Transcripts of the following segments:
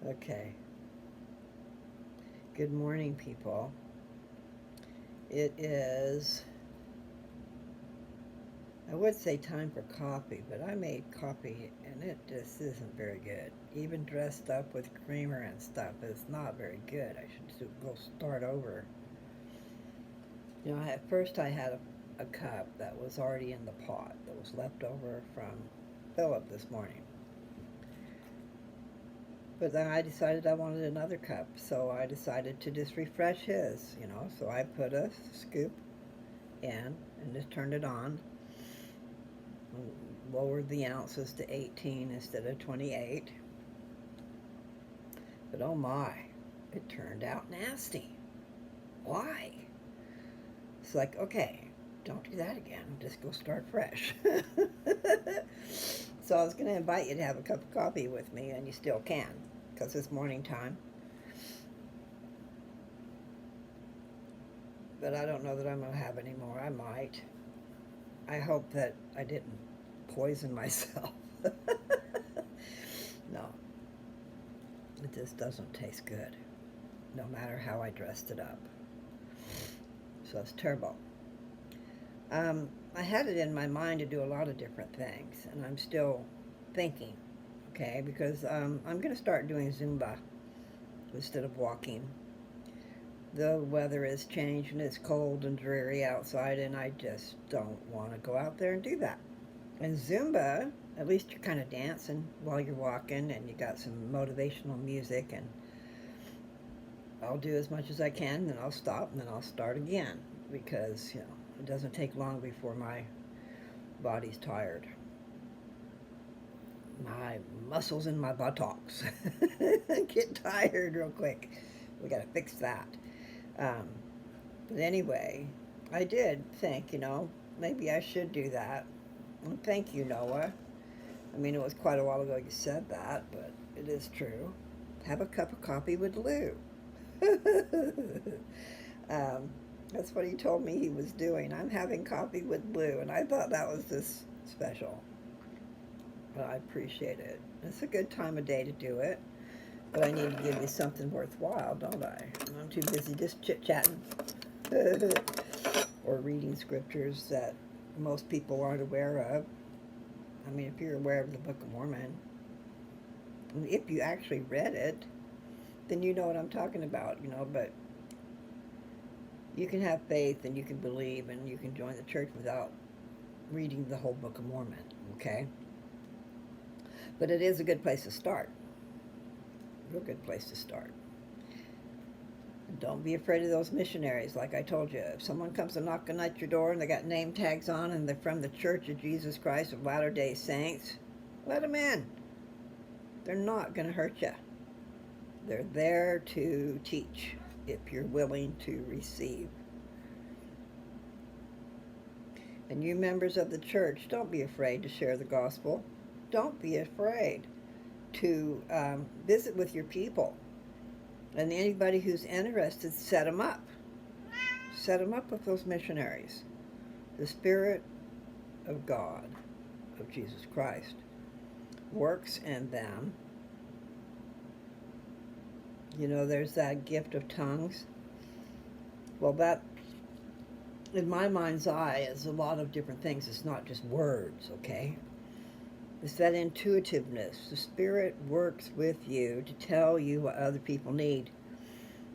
Okay. Good morning, people. It is, I would say time for coffee, but I made coffee and it just isn't very good. Even dressed up with creamer and stuff, it's not very good. I should go start over. At first I had a cup that was already in the pot that was left over from Philip this morning. But then I decided I wanted another cup, so I decided to just refresh his. So I put a scoop in and just turned it on, lowered the ounces to 18 instead of 28. But oh my, it turned out nasty. Why? It's like, okay, don't do that again. Just go start fresh. So I was going to invite you to have a cup of coffee with me, and you still can, because it's morning time. But I don't know that I'm going to have any more. I might. I hope that I didn't poison myself. No, it just doesn't taste good, no matter how I dressed it up. So it's terrible. I had it in my mind to do a lot of different things, and I'm still thinking, okay, because I'm going to start doing Zumba instead of walking. The weather has changed and it's cold and dreary outside, and I just don't want to go out there and do that. And Zumba, at least you're kind of dancing while you're walking, and you got some motivational music, and I'll do as much as I can, then I'll stop, and then I'll start again because, it doesn't take long before my body's tired. My muscles in my buttocks get tired real quick. We got to fix that. Um, but anyway, I did think, maybe I should do that. And thank you, Noah. I mean, it was quite a while ago you said that, but it is true. Have a cup of coffee with Lou. um, that's what he told me he was doing. I'm having coffee with Lou, and I thought that was just special. But I appreciate it. It's a good time of day to do it, but I need to give you something worthwhile, don't I? I'm too busy just chit chatting or reading scriptures that most people aren't aware of. I mean, if you're aware of the Book of Mormon, and if you actually read it, then you know what I'm talking about. But you can have faith and you can believe and you can join the church without reading the whole Book of Mormon, okay? But it is a good place to start. Real good place to start. And don't be afraid of those missionaries, like I told you. If someone comes knocking at your door and they got name tags on and they're from the Church of Jesus Christ of Latter-day Saints, let them in. They're not going to hurt you. They're there to teach if you're willing to receive. And you members of the church, don't be afraid to share the gospel. Don't be afraid to visit with your people. And anybody who's interested, set them up. Set them up with those missionaries. The Spirit of God, of Jesus Christ, works in them. There's that gift of tongues. Well, that, in my mind's eye, is a lot of different things. It's not just words, okay? It's that intuitiveness. The Spirit works with you to tell you what other people need,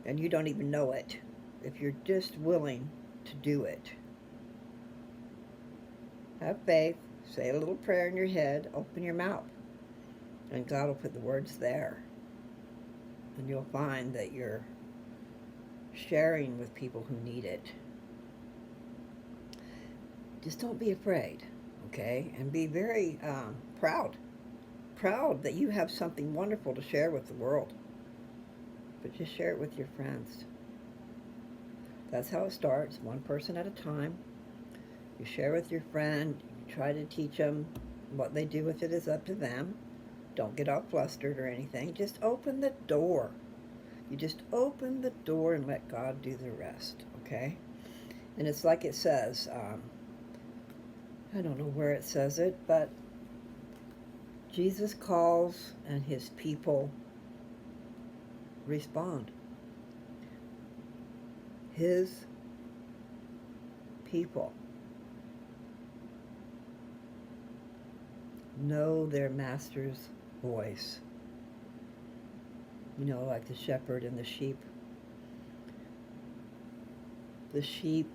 and you don't even know it if you're just willing to do it. Have faith, say a little prayer in your head, open your mouth, and God will put the words there. And you'll find that you're sharing with people who need it. Just don't be afraid, okay? And be very proud that you have something wonderful to share with the world. But just share it with your friends. That's how it starts, one person at a time. You share with your friend, you try to teach them. What they do with it is up to them. Don't get all flustered or anything. Just open the door. You just open the door and let God do the rest, okay? And it's like it says, I don't know where it says it, but Jesus calls and his people respond. His people know their master's voice. You know, like the shepherd and the sheep. The sheep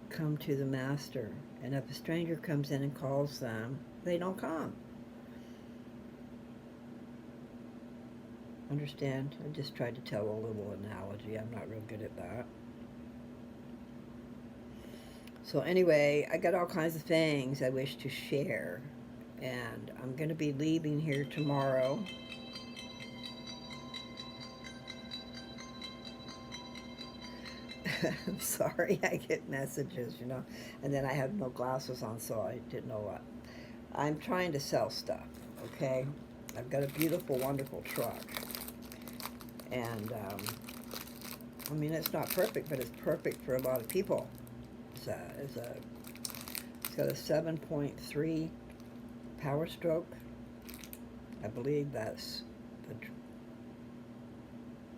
come to the master, and if a stranger comes in and calls them, they don't come. Understand? I just tried to tell a little analogy. I'm not real good at that. So anyway, I got all kinds of things I wish to share, and I'm going to be leaving here tomorrow. I'm sorry, I get messages, you know, and then I have no glasses on, so I didn't know what. I'm trying to sell stuff, okay? I've got a beautiful, wonderful truck, and I mean, it's not perfect, but it's perfect for a lot of people. It's got a 7.3 Power Stroke. I believe that's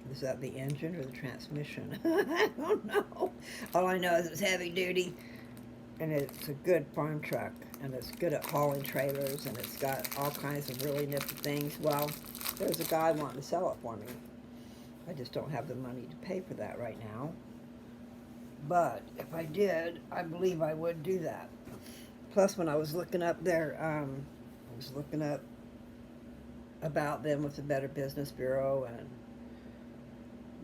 is that the engine or the transmission? I don't know. All I know is it's heavy duty, and it's a good farm truck, and it's good at hauling trailers, and it's got all kinds of really nifty things. Well, there's a guy wanting to sell it for me. I just don't have the money to pay for that right now. But if I did, I believe I would do that. Plus, when I was looking up I was looking up about them with the Better Business Bureau, and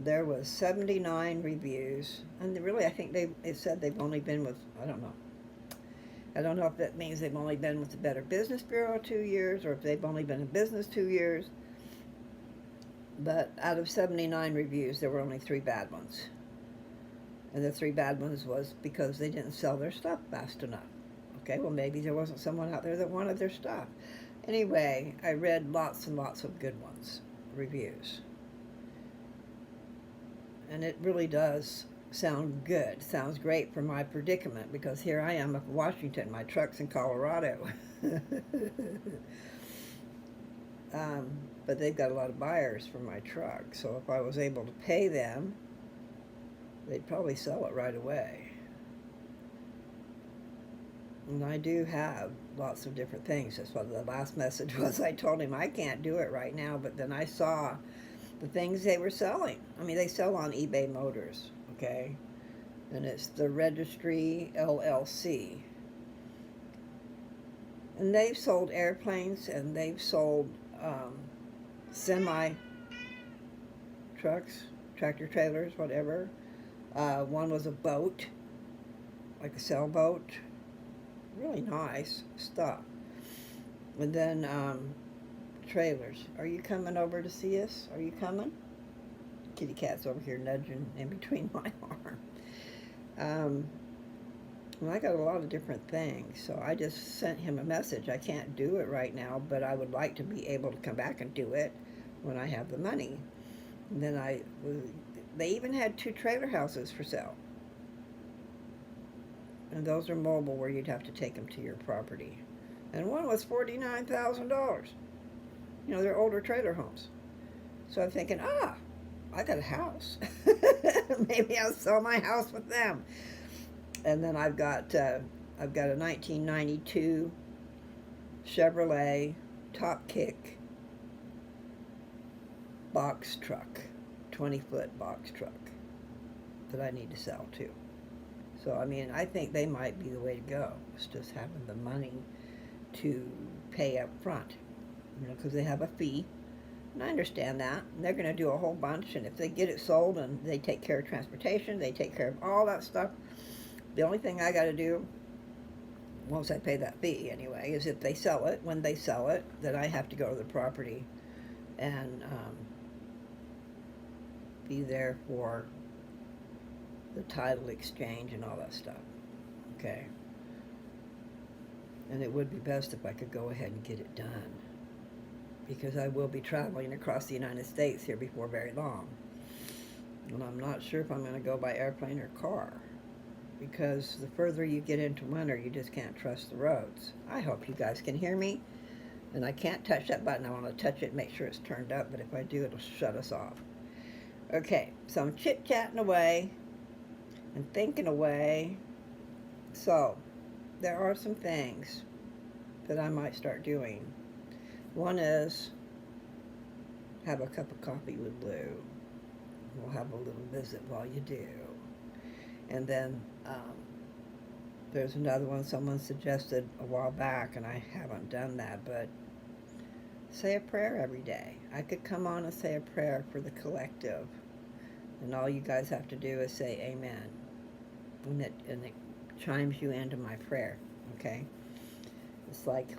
there was 79 reviews, and really, I think it said they've only been with, I don't know. I don't know if that means they've only been with the Better Business Bureau 2 years, or if they've only been in business 2 years. But out of 79 reviews, there were only 3 bad ones. And the 3 bad ones was because they didn't sell their stuff fast enough. Okay, well, maybe there wasn't someone out there that wanted their stuff. Anyway, I read lots and lots of good ones, reviews. And it really does sound good. Sounds great for my predicament, because here I am up in Washington, my truck's in Colorado. But they've got a lot of buyers for my truck, so if I was able to pay them, they'd probably sell it right away. And I do have lots of different things. That's what the last message was. I told him I can't do it right now, but then I saw the things they were selling. I mean, they sell on eBay Motors, okay? And it's the Registry LLC. And they've sold airplanes, and they've sold semi trucks, tractor trailers, whatever. One was a boat, like a sailboat. Really nice stuff. And then trailers. Are you coming over to see us? Are you coming? Kitty cat's over here nudging in between my arm. Well, I got a lot of different things, so I just sent him a message. I can't do it right now, but I would like to be able to come back and do it when I have the money. And then they even had 2 trailer houses for sale. And those are mobile, where you'd have to take them to your property. And one was $49,000. You know, they're older trailer homes. So I'm thinking, I got a house. Maybe I'll sell my house with them. And then I've got a 1992 Chevrolet Top Kick box truck, 20-foot box truck that I need to sell too. So, I mean, I think they might be the way to go. It's just having the money to pay up front, you know, because they have a fee. And I understand that. And they're going to do a whole bunch, and if they get it sold and they take care of transportation, they take care of all that stuff, the only thing I got to do, once I pay that fee anyway, is if they sell it, when they sell it, then I have to go to the property and be there for the title exchange and all that stuff. Okay? And it would be best if I could go ahead and get it done, because I will be traveling across the United States here before very long. And I'm not sure if I'm going to go by airplane or car, because the further you get into winter, you just can't trust the roads. I hope you guys can hear me. And I can't touch that button. I want to touch it and make sure it's turned up, but if I do, it'll shut us off. Okay, so I'm chit-chatting away and thinking away. So, there are some things that I might start doing. One is have a cup of coffee with Lou. We'll have a little visit while you do. And then there's another one someone suggested a while back, and I haven't done that, but say a prayer every day. I could come on and say a prayer for the collective, and all you guys have to do is say amen. And it chimes you into my prayer, okay? It's like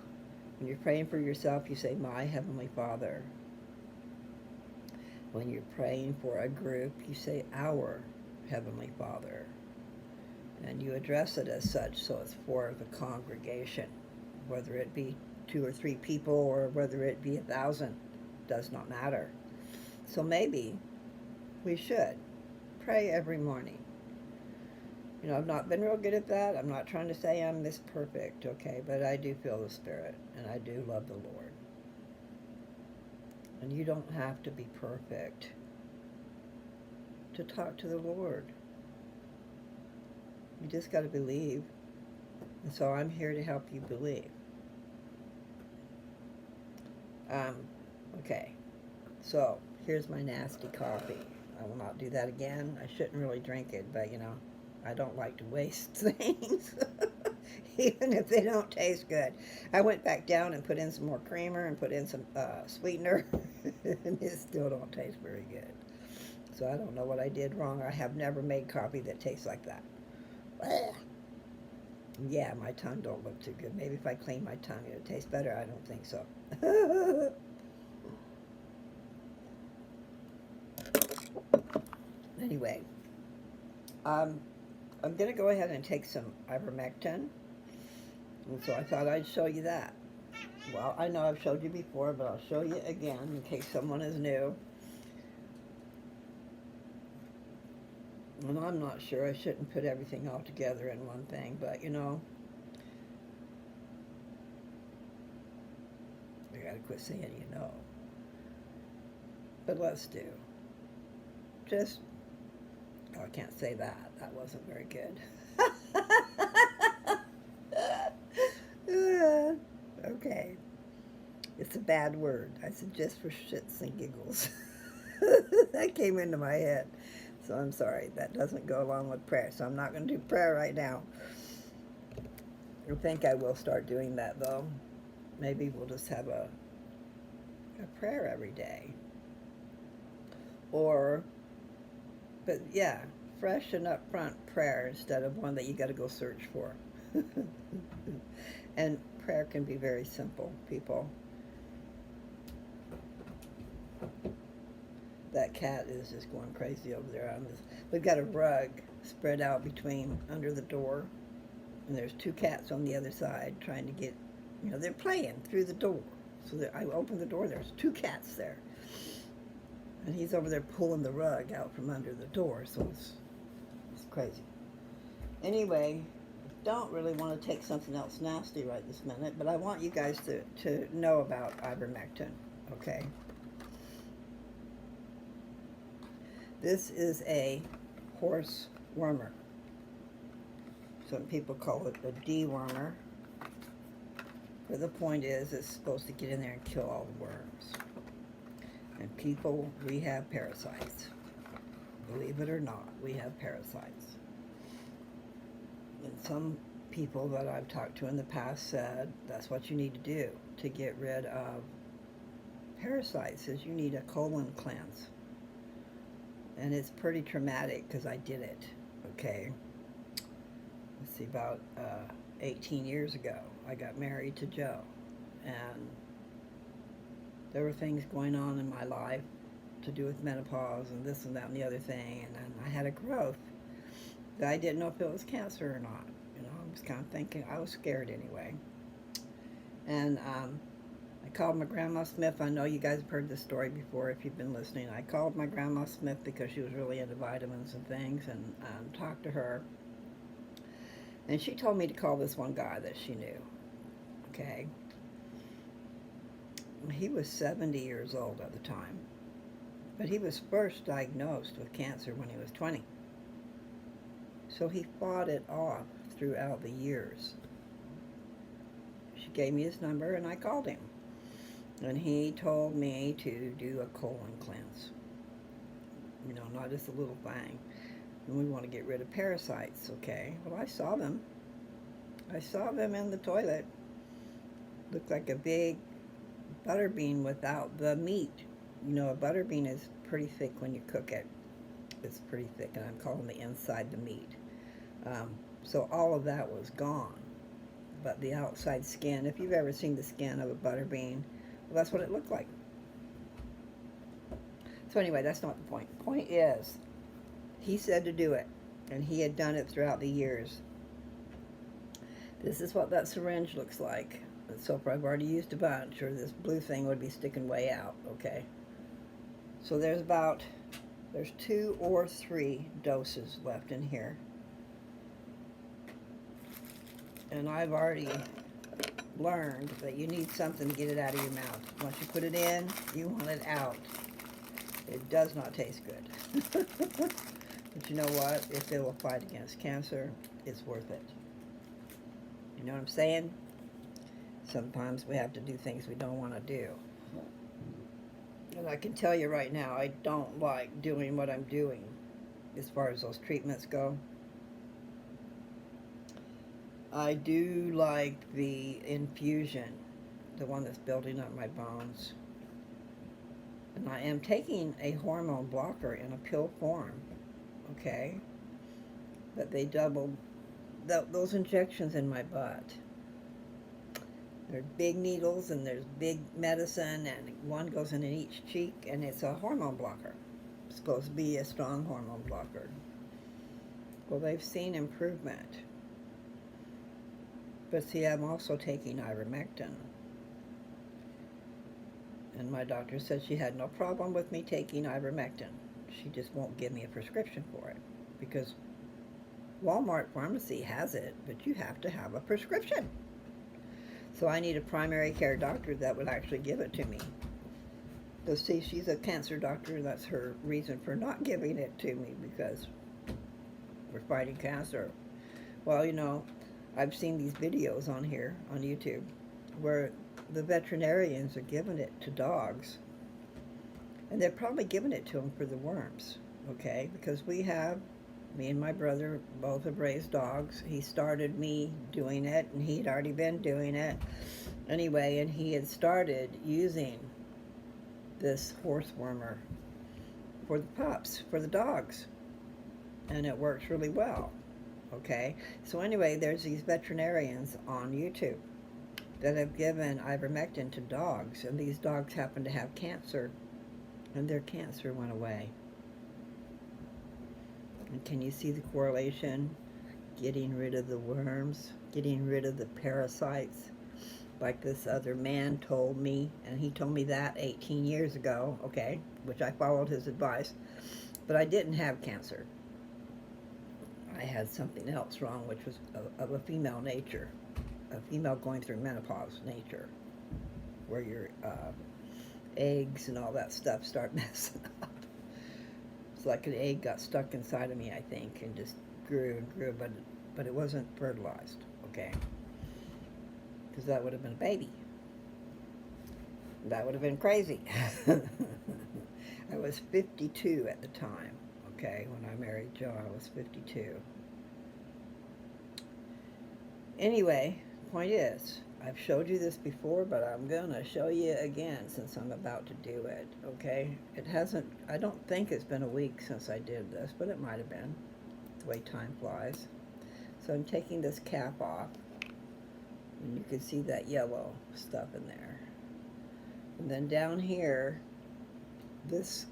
when you're praying for yourself, you say, My Heavenly Father. When you're praying for a group, you say, Our Heavenly Father. And you address it as such, so it's for the congregation. Whether it be 2 or 3 people or whether it be 1,000, does not matter. So maybe we should pray every morning. You know, I've not been real good at that. I'm not trying to say I'm Miss Perfect, okay? But I do feel the Spirit, and I do love the Lord. And you don't have to be perfect to talk to the Lord. You just got to believe. And so I'm here to help you believe. Okay. So here's my nasty coffee. I will not do that again. I shouldn't really drink it, but you know, I don't like to waste things, even if they don't taste good. I went back down and put in some more creamer and put in some sweetener, and it still don't taste very good. So I don't know what I did wrong. I have never made coffee that tastes like that. Yeah, my tongue don't look too good. Maybe if I clean my tongue, it'll taste better. I don't think so. Anyway, I'm going to go ahead and take some ivermectin. And so I thought I'd show you that. Well, I know I've showed you before, but I'll show you again in case someone is new. And I'm not sure. I shouldn't put everything all together in one thing, but you know, I gotta quit saying you know. But let's do. Just, oh, I can't say that. That wasn't very good. Okay. It's a bad word. I said just for shits and giggles. That came into my head. So I'm sorry. That doesn't go along with prayer. So I'm not going to do prayer right now. I think I will start doing that, though. Maybe we'll just have a prayer every day. Or, but yeah, fresh and upfront prayer instead of one that you got to go search for. And prayer can be very simple, people. That cat is just going crazy over there on this. We've got a rug spread out between under the door, and there's 2 cats on the other side trying to get, you know, they're playing through the door. So I open the door, there's 2 cats there. And he's over there pulling the rug out from under the door, so it's crazy. Anyway, don't really want to take something else nasty right this minute, but I want you guys to know about ivermectin, okay? This is a horse wormer. Some people call it a dewormer. But the point is, it's supposed to get in there and kill all the worms. And people, we have parasites. Believe it or not, we have parasites. And some people that I've talked to in the past said that's what you need to do to get rid of parasites, is you need a colon cleanse. And it's pretty traumatic because I did it, okay? Let's see, about 18 years ago, I got married to Joe. And there were things going on in my life to do with menopause and this and that and the other thing. And then I had a growth that I didn't know if it was cancer or not. You know, I was kind of thinking, I was scared anyway. And I called my Grandma Smith. I know you guys have heard this story before if you've been listening. I called my Grandma Smith because she was really into vitamins and things, and talked to her. And she told me to call this one guy that she knew, okay? He was 70 years old at the time. But he was first diagnosed with cancer when he was 20. So he fought it off throughout the years. She gave me his number and I called him. And he told me to do a colon cleanse. Not just a little thing. And we want to get rid of parasites, okay? Well, I saw them. I saw them in the toilet. Looked like a big butter bean without the meat. A butter bean is pretty thick when you cook it. It's pretty thick, and I'm calling the inside the meat. So all of that was gone. But the outside skin, if you've ever seen the skin of a butter bean, well, that's what it looked like. So anyway, that's not the point. The point is, he said to do it, and he had done it throughout the years. This is what that syringe looks like. So far I've already used a bunch, or this blue thing would be sticking way out, okay? So there's 2 or 3 doses left in here. And I've already learned that you need something to get it out of your mouth. Once you put it in, you want it out. It does not taste good. But you know what? If it will fight against cancer, it's worth it. You know what I'm saying? Sometimes we have to do things we don't want to do. And I can tell you right now, I don't like doing what I'm doing as far as those treatments go. I do like the infusion, the one that's building up my bones. And I am taking a hormone blocker in a pill form, okay? But they doubled those injections in my butt. There's big needles and there's big medicine, and one goes in each cheek, and it's a hormone blocker. It's supposed to be a strong hormone blocker. Well, they've seen improvement. But see, I'm also taking ivermectin. And my doctor said she had no problem with me taking ivermectin. She just won't give me a prescription for it. Because Walmart pharmacy has it, but you have to have a prescription. So I need a primary care doctor that would actually give it to me. Because see, she's a cancer doctor. That's her reason for not giving it to me, because we're fighting cancer. Well, I've seen these videos on here, on YouTube, where the veterinarians are giving it to dogs. And they're probably giving it to them for the worms, okay? Because me and my brother both have raised dogs. He started me doing it, and he'd already been doing it. Anyway, and he had started using this horse wormer for the pups, for the dogs. And it works really well, okay? So anyway, there's these veterinarians on YouTube that have given ivermectin to dogs, and these dogs happen to have cancer, and their cancer went away. And can you see the correlation? Getting rid of the worms, getting rid of the parasites, like this other man told me, and he told me that 18 years ago, okay, which I followed his advice, but I didn't have cancer. I had something else wrong, which was of a female nature, a female going through menopause nature, where your eggs and all that stuff start messing up. It's like an egg got stuck inside of me, I think, and just grew and grew, but it wasn't fertilized, okay? Because that would have been a baby. That would have been crazy. I was 52 at the time, okay? When I married Joe, I was 52. Anyway, the point is, I've showed you this before, but I'm going to show you again since I'm about to do it, okay? I don't think it's been a week since I did this, but it might have been, the way time flies. So I'm taking this cap off, and you can see that yellow stuff in there. And then down here, this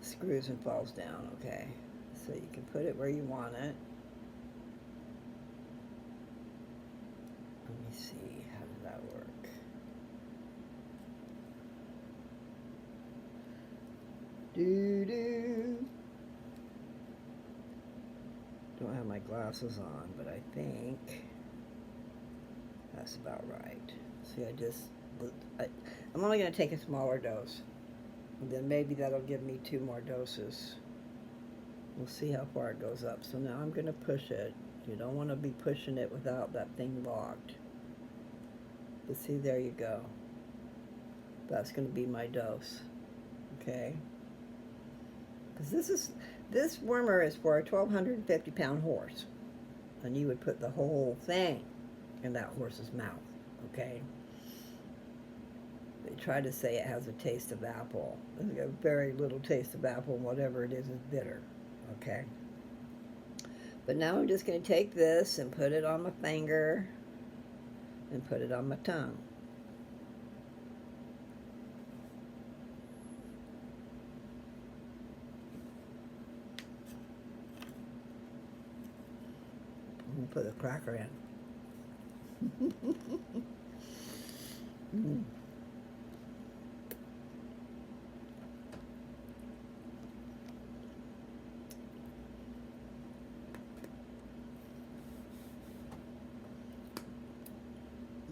screws and falls down, okay? So you can put it where you want it. Let me see, how does that work? Doo-doo. Don't have my glasses on, but I think that's about right. See, I'm only going to take a smaller dose. And then maybe that'll give me 2 more doses. We'll see how far it goes up. So now I'm going to push it. You don't want to be pushing it without that thing locked. But see, there you go. That's going to be my dose. Okay? Because this wormer is for a 1,250-pound horse. And you would put the whole thing in that horse's mouth. Okay? They try to say it has a taste of apple. It's got very little taste of apple, and whatever it is bitter. Okay? But now I'm just going to take this and put it on my finger and put it on my tongue. I'm going to put the cracker in. Mm.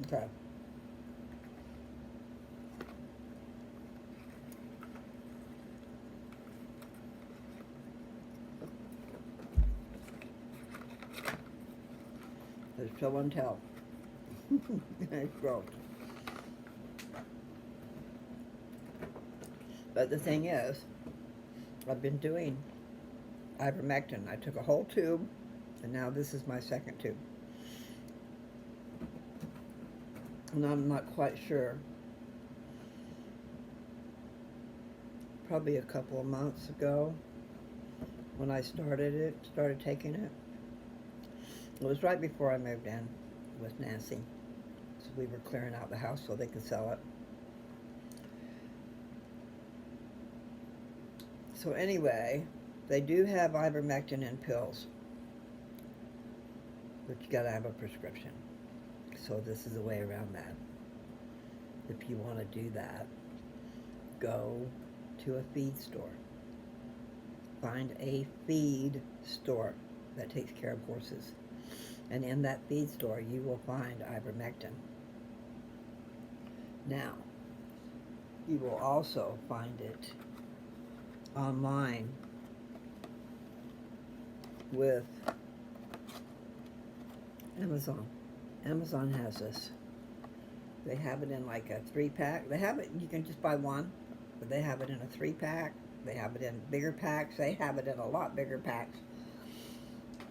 Okay. There's show and tell. It's gross. But the thing is, I've been doing ivermectin. I took a whole tube, and now this is my second tube. And I'm not quite sure. Probably a couple of months ago, when I started taking it. It was right before I moved in with Nancy. So we were clearing out the house so they could sell it. So anyway, they do have ivermectin in pills, but you gotta have a prescription. So this is a way around that. If you want to do that, go to a feed store. Find a feed store that takes care of horses. And in that feed store, you will find ivermectin. Now, you will also find it online with Amazon. Amazon has this. They have it in like a 3-pack. They have it, you can just buy one, but they have it in a 3-pack. They have it in bigger packs. They have it in a lot bigger packs.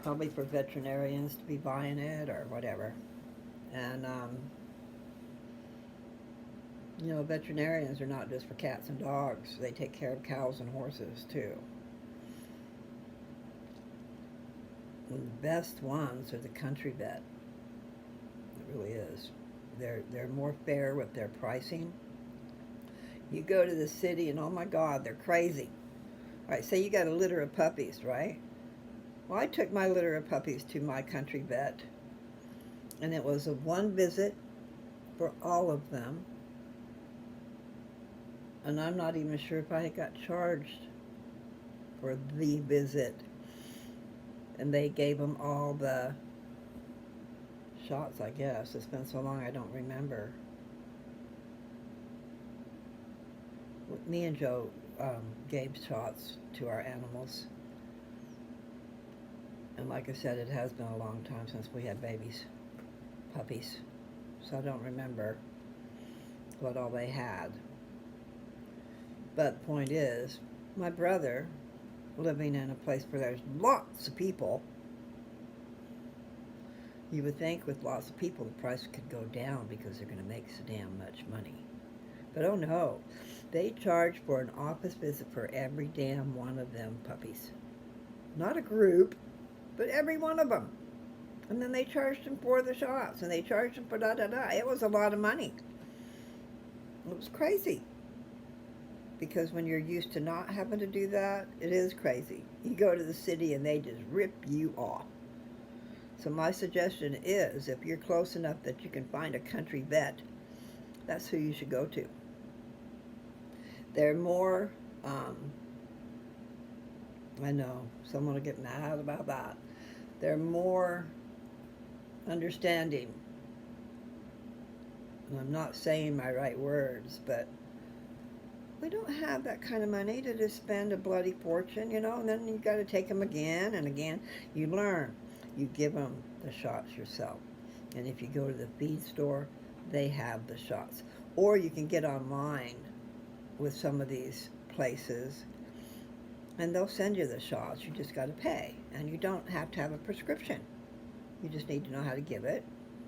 Probably for veterinarians to be buying it or whatever. And, you know, veterinarians are not just for cats and dogs. They take care of cows and horses too. And the best ones are the country vet. It really is. They're more fair with their pricing. You go to the city and oh my God, they're crazy. All right, say you got a litter of puppies, right? Well, I took my litter of puppies to my country vet, and it was a 1 visit for all of them. And I'm not even sure if I got charged for the visit. And they gave them all the shots, I guess. It's been so long I don't remember. Me and Joe gave shots to our animals. And like I said, it has been a long time since we had puppies. So I don't remember what all they had. But the point is, my brother, living in a place where there's lots of people, you would think with lots of people the price could go down because they're going to make so damn much money. But oh no, they charge for an office visit for every damn one of them puppies. Not a group, but every one of them. And then they charged them for the shots, and they charged them for da-da-da. It was a lot of money. It was crazy. Because when you're used to not having to do that, it is crazy. You go to the city and they just rip you off. So my suggestion is, if you're close enough that you can find a country vet, that's who you should go to. They're more, I know, someone will get mad about that. They're more understanding. And I'm not saying my right words, but we don't have that kind of money to just spend a bloody fortune, you know, and then you got to take them again and again. You learn. You give them the shots yourself. And if you go to the feed store, they have the shots. Or you can get online with some of these places and they'll send you the shots. You just got to pay. And you don't have to have a prescription. You just need to know how to give it.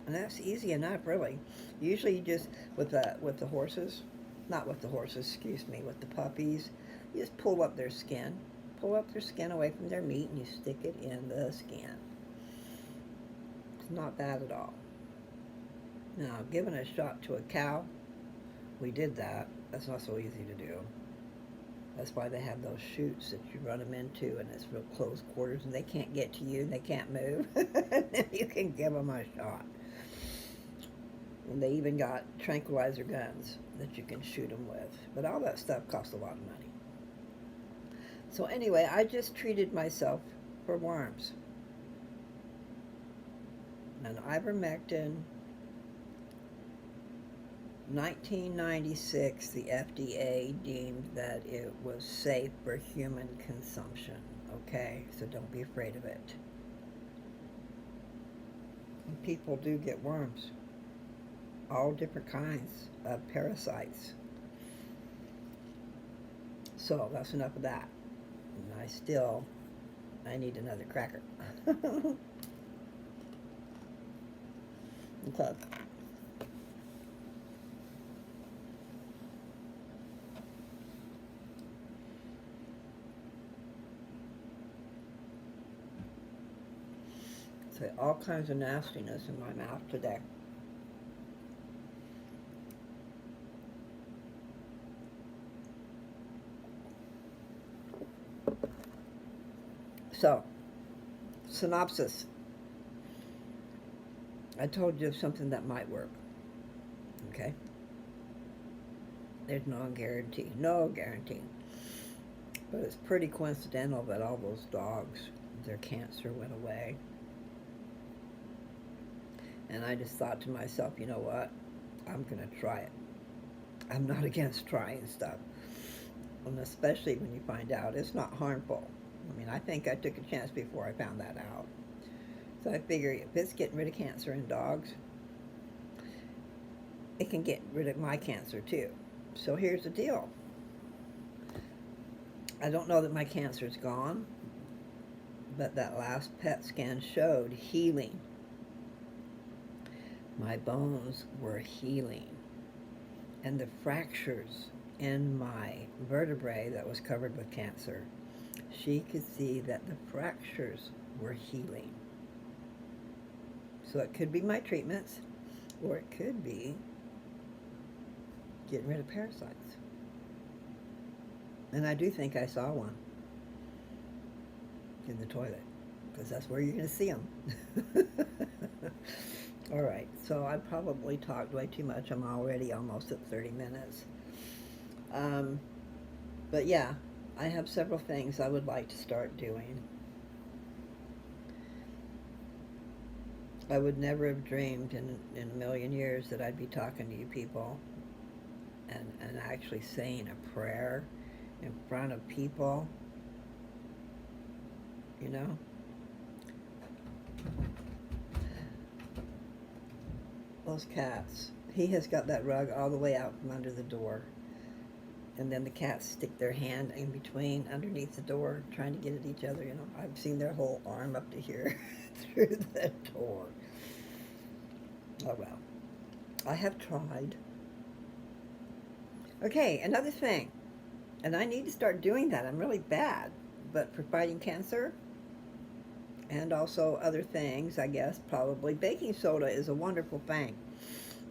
And that's easy enough, really. Usually you just, with the horses, not with the horses, excuse me, with the puppies, you just pull up their skin. Pull up their skin away from their meat and you stick it in the skin. It's not bad at all. Now, giving a shot to a cow, we did that. That's not so easy to do. That's why they have those chutes that you run them into, and it's real close quarters, and they can't get to you, and they can't move. You can give them a shot. And they even got tranquilizer guns that you can shoot them with. But all that stuff costs a lot of money. So anyway, I just treated myself for worms. And ivermectin, 1996, the FDA deemed that it was safe for human consumption. Okay, so don't be afraid of it. And people do get worms. All different kinds of parasites. So that's enough of that. And I need another cracker. Okay. So all kinds of nastiness in my mouth today. So, synopsis. I told you something that might work. Okay? There's no guarantee. No guarantee. But it's pretty coincidental that all those dogs, their cancer went away. And I just thought to myself, you know what? I'm going to try it. I'm not against trying stuff. And especially when you find out it's not harmful. I mean, I think I took a chance before I found that out. So I figure if it's getting rid of cancer in dogs, it can get rid of my cancer too. So here's the deal. I don't know that my cancer is gone, but that last PET scan showed healing. My bones were healing. And the fractures in my vertebrae that was covered with cancer, she could see that the fractures were healing. So it could be my treatments, or it could be getting rid of parasites. And I do think I saw one in the toilet, because that's where you're going to see them. All right, so I probably talked way too much. I'm already almost at 30 minutes. But yeah, I have several things I would like to start doing. I would never have dreamed in a million years that I'd be talking to you people and actually saying a prayer in front of people, you know? Those cats. He has got that rug all the way out from under the door. And then the cats stick their hand in between, underneath the door, trying to get at each other, you know. I've seen their whole arm up to here through the door. Oh well. I have tried. Okay, another thing. And I need to start doing that. I'm really bad. But for fighting cancer, and also other things, I guess, probably baking soda is a wonderful thing.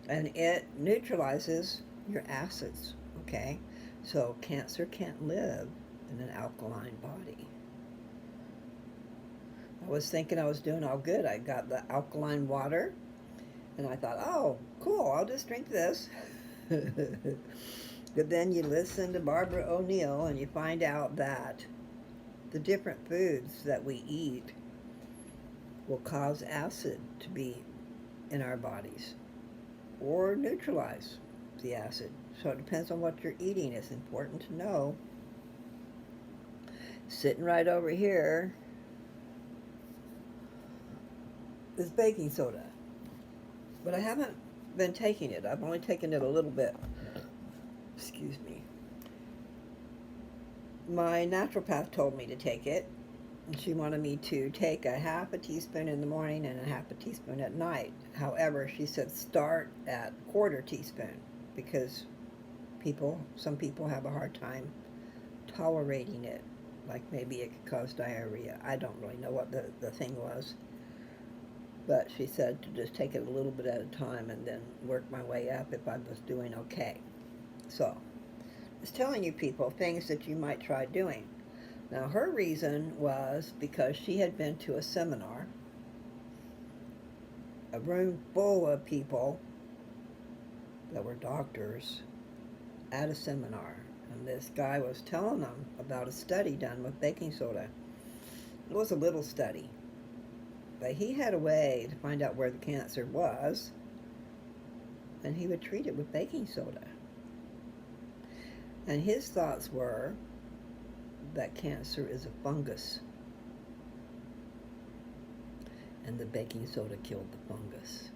And it neutralizes your acids, okay? So cancer can't live in an alkaline body. I was thinking I was doing all good. I got the alkaline water, and I thought, oh, cool, I'll just drink this. But then you listen to Barbara O'Neill, and you find out that the different foods that we eat will cause acid to be in our bodies or neutralize. the acid. So it depends on what you're eating. It's important to know. Sitting right over here is baking soda. But I haven't been taking it. I've only taken it a little bit. Excuse me. My naturopath told me to take it. And she wanted me to take a half a teaspoon in the morning and a half a teaspoon at night. However, she said start at quarter teaspoon because some people have a hard time tolerating it. Like maybe it could cause diarrhea. I don't really know what the thing was. But she said to just take it a little bit at a time and then work my way up if I was doing okay. So, it's telling you people things that you might try doing. Now, her reason was because she had been to a seminar, a room full of people that were doctors at a seminar. And this guy was telling them about a study done with baking soda. It was a little study, but he had a way to find out where the cancer was, and he would treat it with baking soda. And his thoughts were that cancer is a fungus, and the baking soda killed the fungus.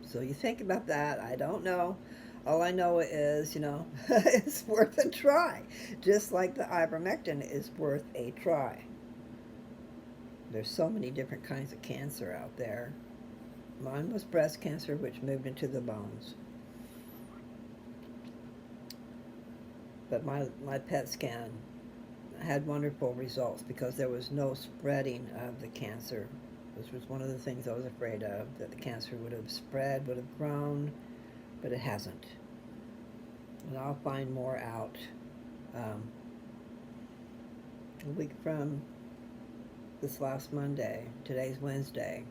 So you think about that. I don't know. All I know is, it's worth a try. Just like the ivermectin is worth a try. There's so many different kinds of cancer out there. Mine was breast cancer, which moved into the bones. But my PET scan had wonderful results because there was no spreading of the cancer. This was one of the things I was afraid of, that the cancer would have spread, would have grown, but it hasn't. And I'll find more out a week from this last Monday. Today's Wednesday.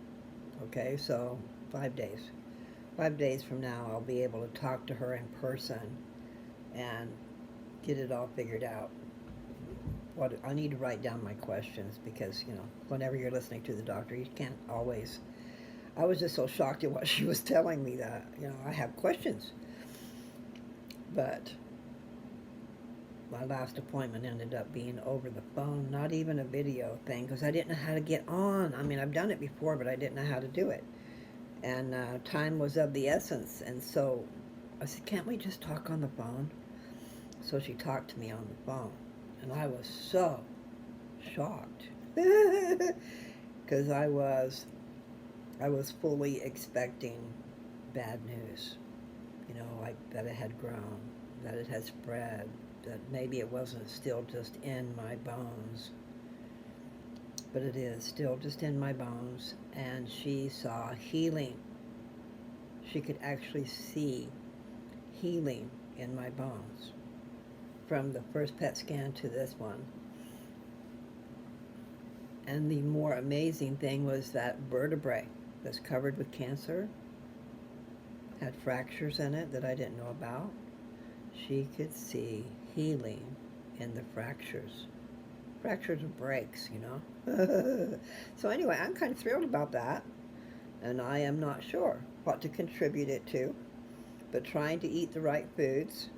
Okay, so 5 days. 5 days from now, I'll be able to talk to her in person and get it all figured out. I need to write down my questions because, whenever you're listening to the doctor, you can't always. I was just so shocked at what she was telling me that, I have questions. But my last appointment ended up being over the phone, not even a video thing, because I didn't know how to get on. I mean, I've done it before, but I didn't know how to do it. And time was of the essence. And so I said, can't we just talk on the phone? So she talked to me on the phone. And I was so shocked because I was fully expecting bad news, like that it had grown, that it had spread, that maybe it wasn't still just in my bones, but it is still just in my bones. And she saw healing. She could actually see healing in my bones from the first PET scan to this one. And the more amazing thing was that vertebrae that's covered with cancer had fractures in it that I didn't know about. She could see healing in the fractures. Fractures are breaks, So anyway, I'm kind of thrilled about that. And I am not sure what to contribute it to, but trying to eat the right foods.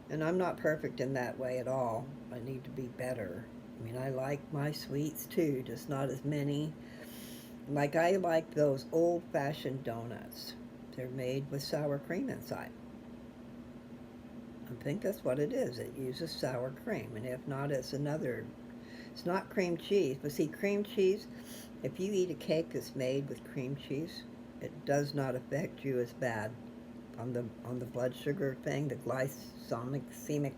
And I'm not perfect in that way at all. I need to be better. I mean, I like my sweets too, just not as many. Like I like those old-fashioned donuts. They're made with sour cream inside. I think that's what it is. It uses sour cream. And if not, it's not cream cheese. But see, cream cheese, if you eat a cake that's made with cream cheese, it does not affect you as bad on the blood sugar thing, the glycemic.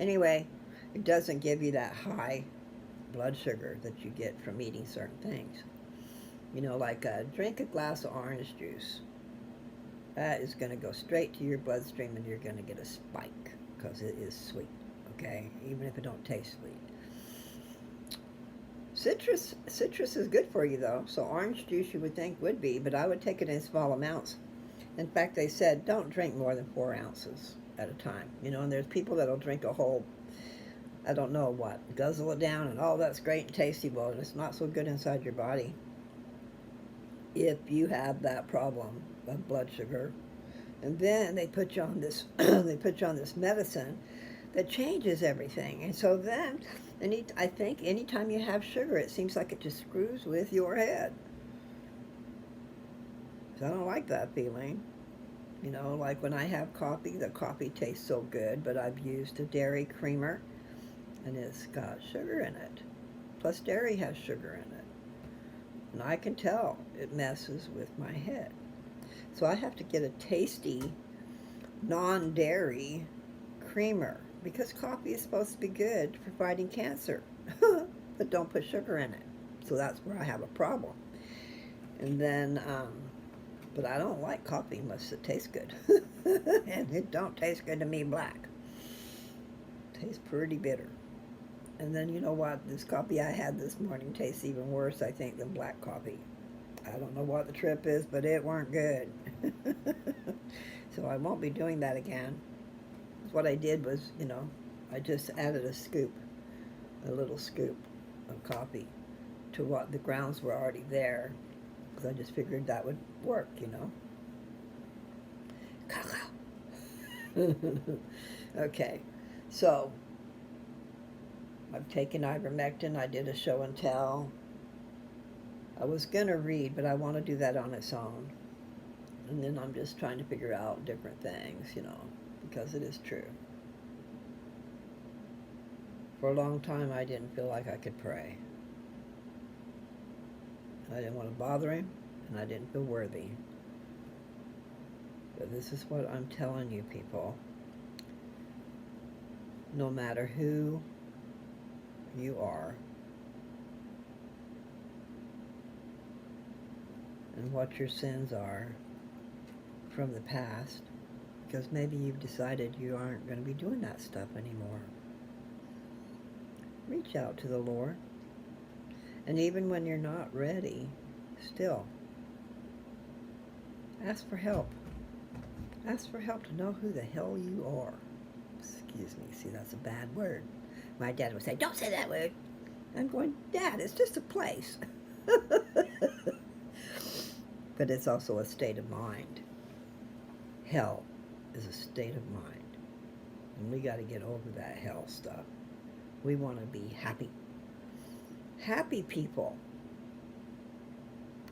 Anyway, it doesn't give you that high blood sugar that you get from eating certain things. Like drink a glass of orange juice. That is going to go straight to your bloodstream and you're going to get a spike because it is sweet, okay? Even if it don't taste sweet. Citrus is good for you though, so orange juice you would think would be, but I would take it in small amounts. In fact, they said don't drink more than 4 ounces at a time, and there's people that'll drink a whole, I don't know what, guzzle it down and that's great and tasty, well, it's not so good inside your body if you have that problem of blood sugar. And then they put you on this they put you on this medicine that changes everything. And so then I think anytime you have sugar, it seems like it just screws with your head. So I don't like that feeling. You know, like when I have coffee, the coffee tastes so good, but I've used a dairy creamer and it's got sugar in it. Plus dairy has sugar in it. And I can tell it messes with my head. So I have to get a tasty, non-dairy creamer because coffee is supposed to be good for fighting cancer. But don't put sugar in it. So that's where I have a problem. And then, but I don't like coffee unless it tastes good. And it don't taste good to me black. It tastes pretty bitter. And then you know what? This coffee I had this morning tastes even worse, I think, than black coffee. I don't know what the trip is, but it weren't good. So I won't be doing that again. What I did was, you know, I just added a little scoop of coffee to what the grounds were already there, because I just figured that would work, you know. Cacao. Okay, so I've taken ivermectin. I did a show and tell. I was going to read, but I want to do that on its own. And then I'm just trying to figure out different things, you know, because it is true. For a long time, I didn't feel like I could pray. I didn't want to bother him, and I didn't feel worthy. But this is what I'm telling you, people. No matter who you are and what your sins are from the past, because maybe you've decided you aren't going to be doing that stuff anymore. Reach out to the Lord. And even when you're not ready, still, ask for help. Ask for help to know who the hell you are. Excuse me, see, that's a bad word. My dad would say, don't say that word. I'm going, Dad, it's just a place. But it's also a state of mind. Hell is a state of mind. And we got to get over that hell stuff. We want to be happy. Happy people.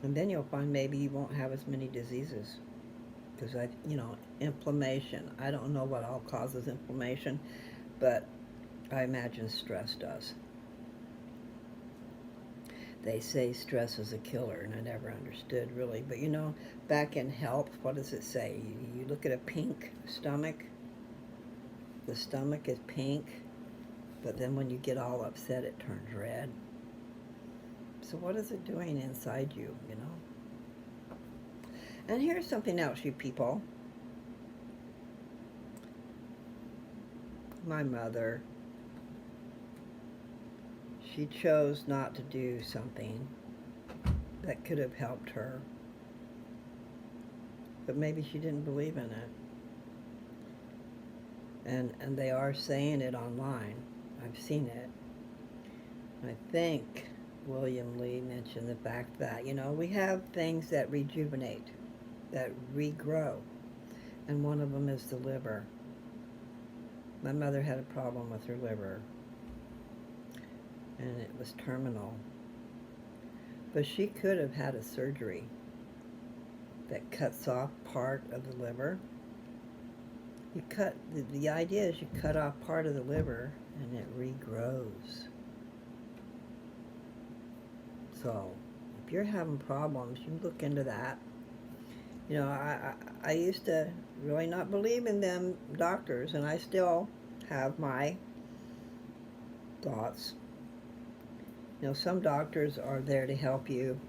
And then you'll find maybe you won't have as many diseases. Because, inflammation. I don't know what all causes inflammation, but I imagine stress does. They say stress is a killer, and I never understood really. But back in health, what does it say? You look at a pink stomach. The stomach is pink, but then when you get all upset, it turns red. So what is it doing inside you, And here's something else, you people. My mother, she chose not to do something that could have helped her. But maybe she didn't believe in it. And they are saying it online. I've seen it. I think William Lee mentioned the fact that, we have things that rejuvenate, that regrow. And one of them is the liver. My mother had a problem with her liver. And it was terminal. But she could have had a surgery that cuts off part of the liver. The idea is you cut off part of the liver and it regrows. So, if you're having problems, you look into that. I used to really not believe in them doctors, and I still have my thoughts. Some doctors are there to help you.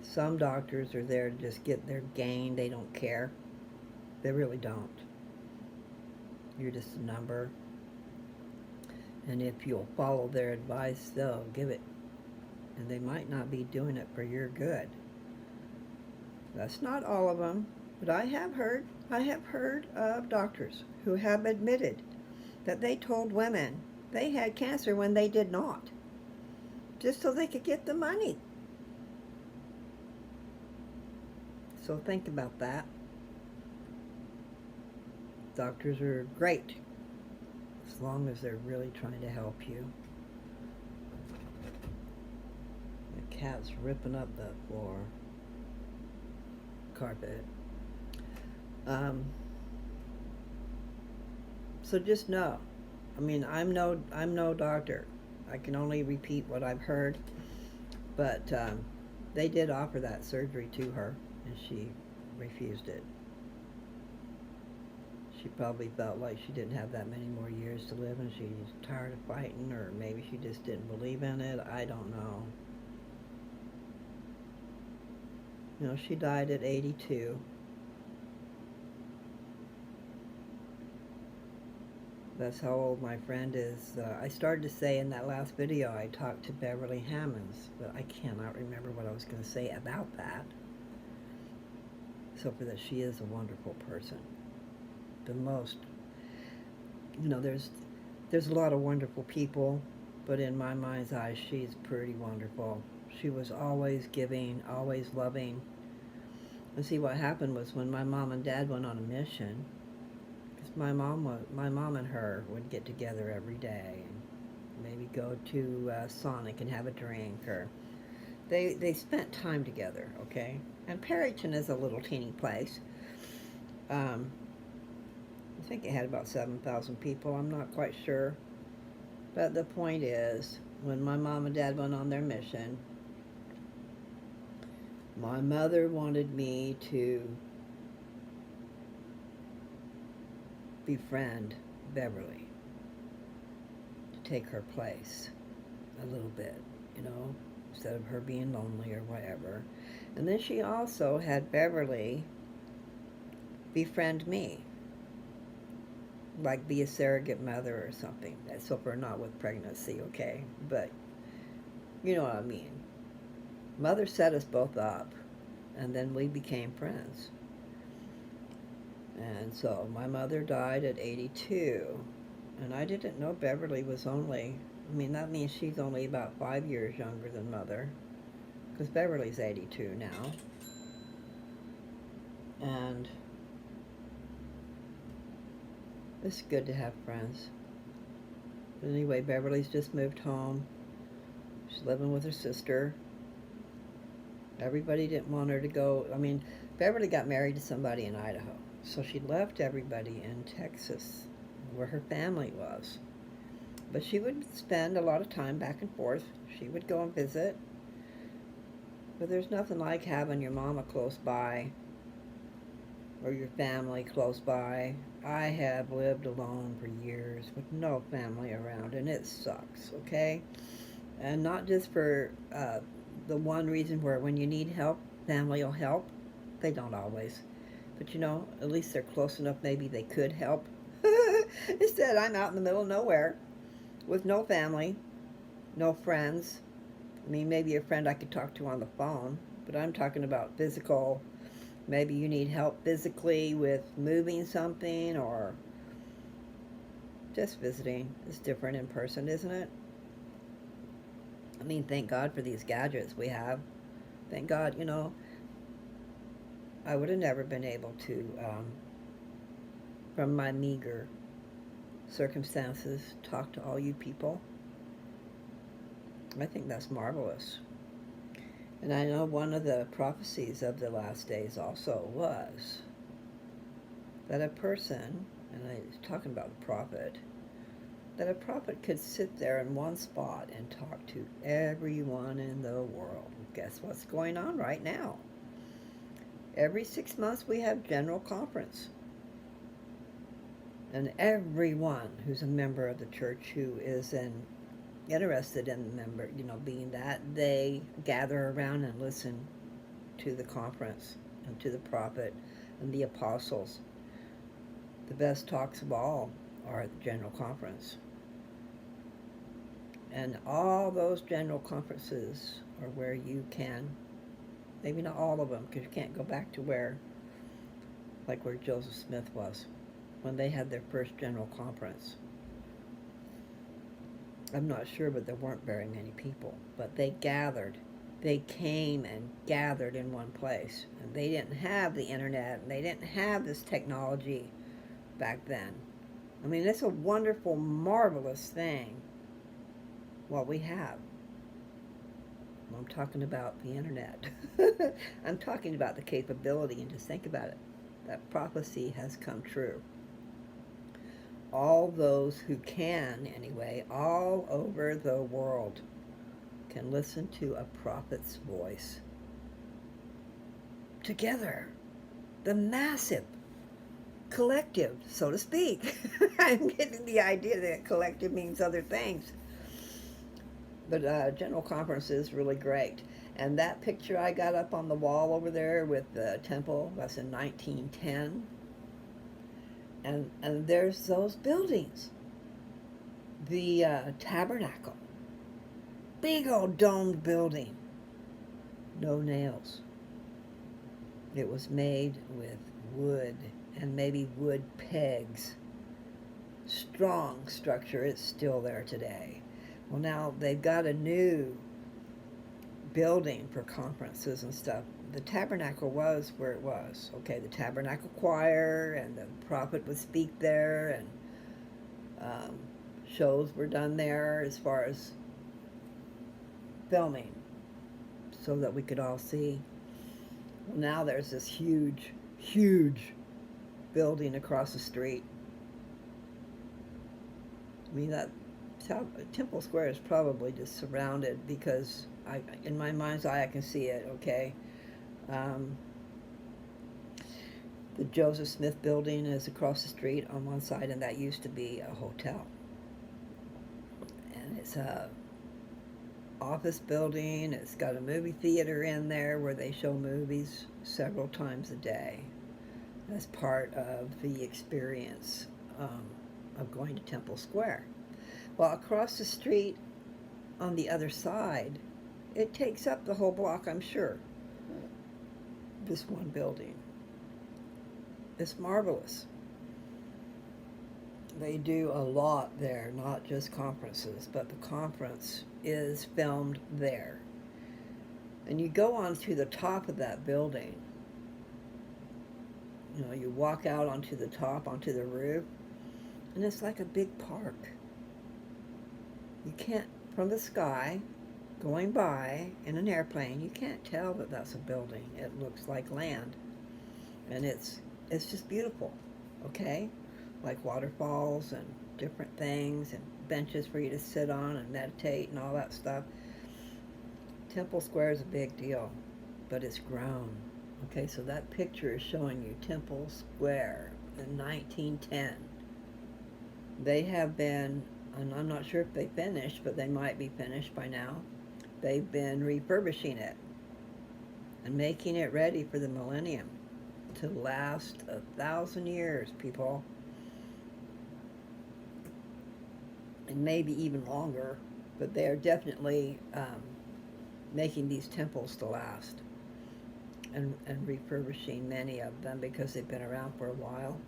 Some doctors are there to just get their gain. They don't care. They really don't. You're just a number. And if you'll follow their advice, they'll give it. And they might not be doing it for your good. That's not all of them, but I have heard of doctors who have admitted that they told women they had cancer when they did not, just so they could get the money. So think about that. Doctors are great as long as they're really trying to help you. The cat's ripping up the floor carpet. So just know, I mean, I'm no doctor. I can only repeat what I've heard, but they did offer that surgery to her, and she refused it. She probably felt like she didn't have that many more years to live, and she's tired of fighting, or maybe she just didn't believe in it. I don't know. You know, she died at 82. That's how old my friend is. I started to say in that last video I talked to Beverly Hammonds, but I cannot remember what I was going to say about that. Except for that she is a wonderful person. The most, you know, there's a lot of wonderful people, but in my mind's eye, she's pretty wonderful. She was always giving, always loving. And see, what happened was when my mom and dad went on a mission, my mom and her would get together every day and maybe go to Sonic and have a drink, or they spent time together, okay? And Perryton is a little teeny place. I think it had about 7,000 people. I'm not quite sure. But the point is, when my mom and dad went on their mission, my mother wanted me to befriend Beverly, to take her place a little bit, you know, instead of her being lonely or whatever. And then she also had Beverly befriend me, like be a surrogate mother or something. That's so far not with pregnancy, okay? But you know what I mean. Mother set us both up, and then we became friends. And so my mother died at 82, and I didn't know Beverly was only, I mean, that means she's only about 5 years younger than Mother, because Beverly's 82 now. And it's good to have friends. But anyway, Beverly's just moved home. She's living with her sister. Everybody didn't want her to go. I mean, Beverly got married to somebody in Idaho. So she left everybody in Texas, where her family was. But she would spend a lot of time back and forth. She would go and visit. But there's nothing like having your mama close by, or your family close by. I have lived alone for years with no family around, and it sucks, okay? And not just for the one reason where when you need help, family will help. They don't always. But you know, at least they're close enough maybe they could help. Instead, I'm out in the middle of nowhere with no family, no friends. I mean, maybe a friend I could talk to on the phone, but I'm talking about physical. Maybe you need help physically with moving something, or just visiting. It's different in person, isn't it? I mean, thank God for these gadgets we have. Thank God, you know, I would have never been able to, from my meager circumstances, talk to all you people. I think that's marvelous. And I know one of the prophecies of the last days also was that a person, and I was talking about the prophet, that a prophet could sit there in one spot and talk to everyone in the world. Guess what's going on right now? Every 6 months we have general conference. And everyone who's a member of the church who is interested in the member, you know, being that, they gather around and listen to the conference and to the prophet and the apostles. The best talks of all are at the general conference. And all those general conferences are where you can, maybe not all of them, because you can't go back to where Joseph Smith was when they had their first general conference. I'm not sure, but there weren't very many people. But they gathered they came and gathered in one place. And they didn't have the internet, and they didn't have this technology back then. I mean, it's a wonderful, marvelous thing what we have. I'm talking about the internet. I'm talking about the capability, and just think about it. That prophecy has come true. All those who can, anyway, all over the world, can listen to a prophet's voice. Together, the massive collective, so to speak. I'm getting the idea that collective means other things. But General Conference is really great. And that picture I got up on the wall over there with the temple, that's in 1910. And there's those buildings. The tabernacle. Big old domed building. No nails. It was made with wood and maybe wood pegs. Strong structure. It's still there today. Well, now they've got a new building for conferences and stuff. The tabernacle was where it was. Okay, the tabernacle choir and the prophet would speak there, and shows were done there as far as filming so that we could all see. Well, now there's this huge, huge building across the street. I mean, that Temple Square is probably just surrounded because in my mind's eye, I can see it, okay? The Joseph Smith building is across the street on one side, and that used to be a hotel. And it's a office building. It's got a movie theater in there where they show movies several times a day. That's part of the experience of going to Temple Square. Well, across the street on the other side, it takes up the whole block, I'm sure. This one building. It's marvelous. They do a lot there, not just conferences, but the conference is filmed there. And you go on to the top of that building. You know, you walk out onto the top, onto the roof, and it's like a big park. You can't, from the sky, going by in an airplane, you can't tell that that's a building. It looks like land. And it's just beautiful, okay? Like waterfalls and different things and benches for you to sit on and meditate and all that stuff. Temple Square is a big deal, but it's grown. Okay, so that picture is showing you Temple Square in 1910. They have been, and I'm not sure if they finished, but they might be finished by now. They've been refurbishing it and making it ready for the millennium to last 1,000 years, people. And maybe even longer, but they're definitely making these temples to last and refurbishing many of them because they've been around for a while.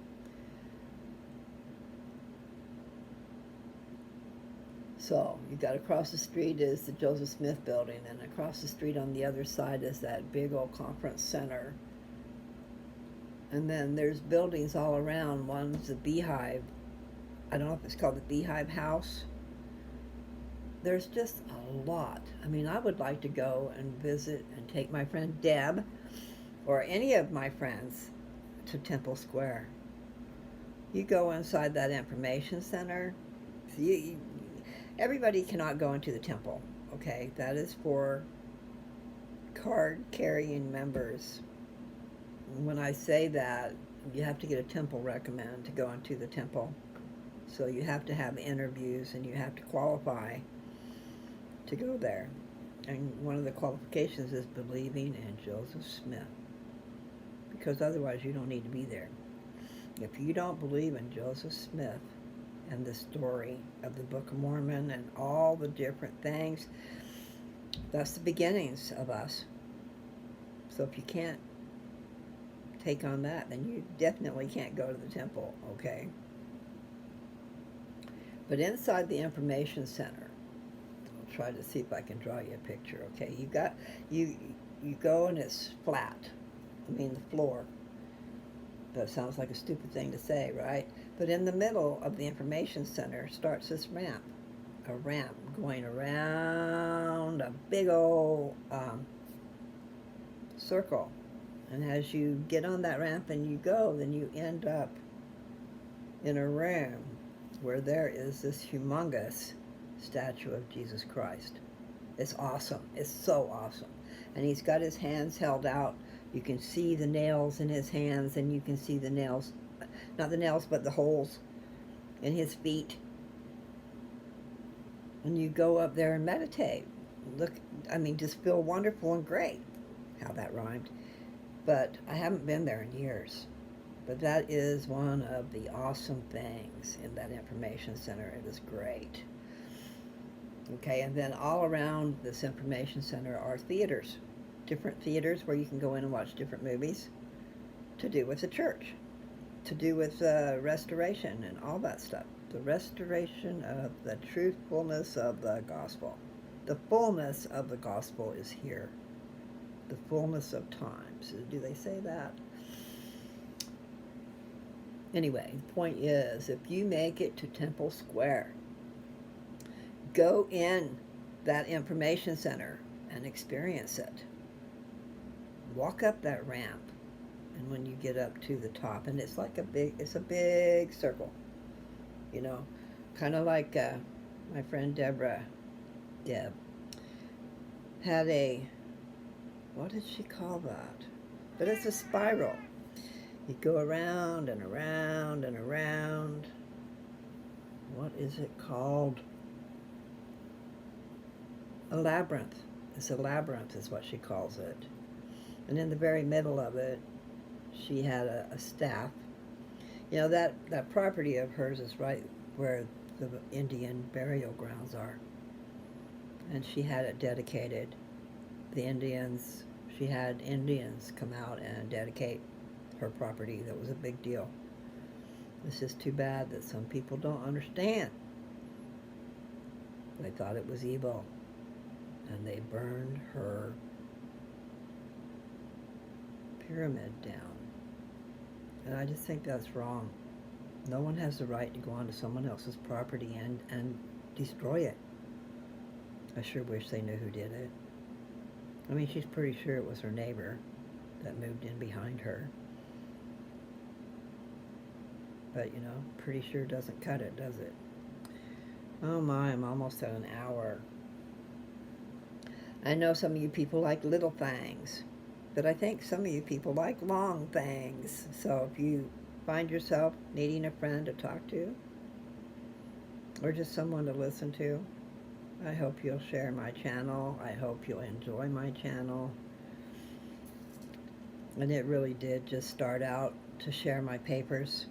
So you got across the street is the Joseph Smith building, and across the street on the other side is that big old conference center. And then there's buildings all around. One's the Beehive. I don't know if it's called the Beehive House. There's just a lot. I mean, I would like to go and visit and take my friend Deb or any of my friends to Temple Square. You go inside that information center. Everybody cannot go into the temple, okay? That is for card-carrying members. When I say that, you have to get a temple recommend to go into the temple. So you have to have interviews and you have to qualify to go there. And one of the qualifications is believing in Joseph Smith. Because otherwise you don't need to be there. If you don't believe in Joseph Smith and the story of the Book of Mormon and all the different things, that's the beginnings of us. So if you can't take on that, then you definitely can't go to the temple, okay? But inside the information center, I'll try to see if I can draw you a picture. Okay, you go and it's flat. I mean the floor. That sounds like a stupid thing to say, right? But in the middle of the information center starts this ramp, a ramp going around a big old circle. And as you get on that ramp and you go, then you end up in a room where there is this humongous statue of Jesus Christ. It's awesome. It's so awesome. And he's got his hands held out. You can see the nails in his hands, and you can see the nails, not the nails, but the holes in his feet. And you go up there and meditate. Look, I mean, just feel wonderful and great. How that rhymed. But I haven't been there in years. But that is one of the awesome things in that information center. It is great. Okay, and then all around this information center are theaters. Different theaters where you can go in and watch different movies to do with the church, to do with restoration and all that stuff. The restoration of the truthfulness of the gospel. The fullness of the gospel is here. The fullness of times. Do they say that? Anyway, the point is, if you make it to Temple Square, go in that information center and experience it. Walk up that ramp, and when you get up to the top, and it's like it's a big circle, you know, kind of like my friend Deb, had a, what did she call that? But it's a spiral. You go around and around and around. What is it called? A labyrinth. It's a labyrinth is what she calls it. And in the very middle of it, she had a staff. You know, that property of hers is right where the Indian burial grounds are. And she had it dedicated. She had Indians come out and dedicate her property. That was a big deal. It's just too bad that some people don't understand. They thought it was evil. And they burned her pyramid down. And I just think that's wrong. No one has the right to go onto someone else's property and destroy it. I sure wish they knew who did it. I mean, she's pretty sure it was her neighbor that moved in behind her. But, you know, pretty sure doesn't cut it, does it? Oh my, I'm almost at an hour. I know some of you people like little things, but I think some of you people like long things. So if you find yourself needing a friend to talk to, or just someone to listen to, I hope you'll share my channel. I hope you'll enjoy my channel. And it really did just start out to share my papers.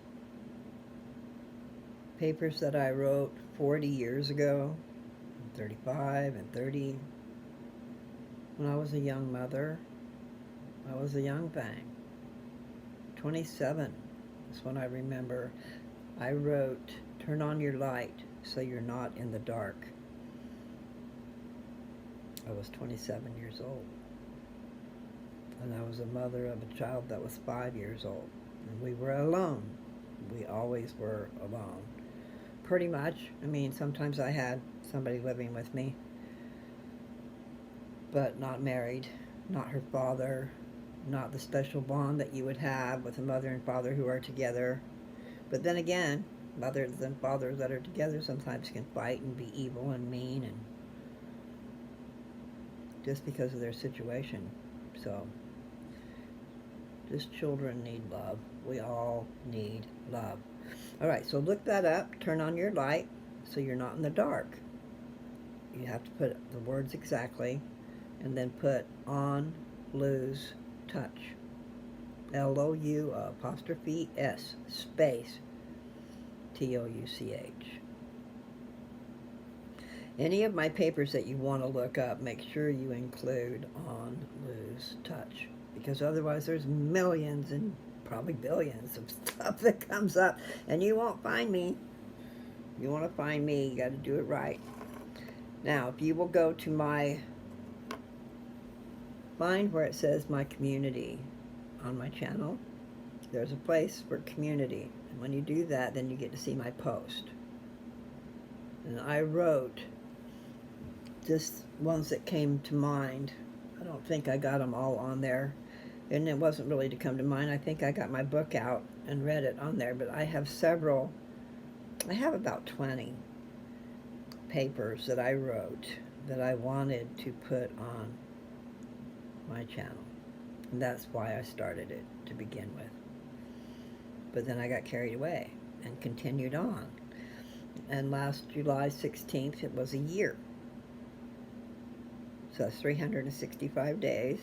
Papers that I wrote 40 years ago, 35 and 30. When I was a young mother, I was a young thing. 27 is when I remember I wrote, "Turn on your light so you're not in the dark." I was 27 years old. And I was a mother of a child that was 5 years old. And we were alone. We always were alone. Pretty much. I mean, sometimes I had somebody living with me, but not married, not her father, not the special bond that you would have with a mother and father who are together. But then again, mothers and fathers that are together sometimes can fight and be evil and mean, and just because of their situation. So, just children need love. We all need love. All right, so look that up. Turn on your light so you're not in the dark. You have to put the words exactly, and then put on, lose, touch. LOU''S space TOUCH. Any of my papers that you want to look up, make sure you include on, lose, touch. Because otherwise there's millions and probably billions of stuff that comes up, and you won't find me. You want to find me, you got to do it right. Now, if you will go to find where it says my community on my channel, there's a place for community. And when you do that, then you get to see my post. And I wrote just ones that came to mind. I don't think I got them all on there. And it wasn't really to come to mind. I think I got my book out and read it on there. But I have several. I have about 20 papers that I wrote that I wanted to put on my channel. And that's why I started it to begin with. But then I got carried away and continued on. And last July 16th, it was a year. So that's 365 days.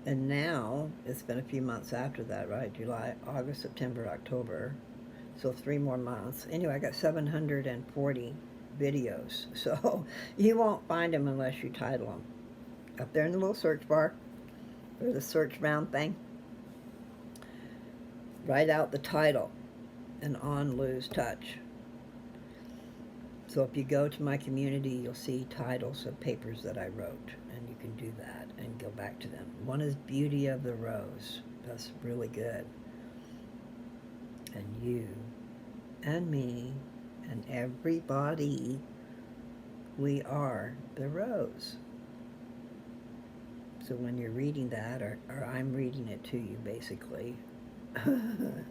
And now, it's been a few months after that, right? July, August, September, October. So 3 more months. Anyway, I got 740 videos. So you won't find them unless you title them. Up there in the little search bar, or the search round thing, write out the title and on Lose Touch. So if you go to my community, you'll see titles of papers that I wrote, and you can do that and go back to them. One is Beauty of the Rose. That's really good. And you and me and everybody, we are the rose. So when you're reading that, or I'm reading it to you, basically,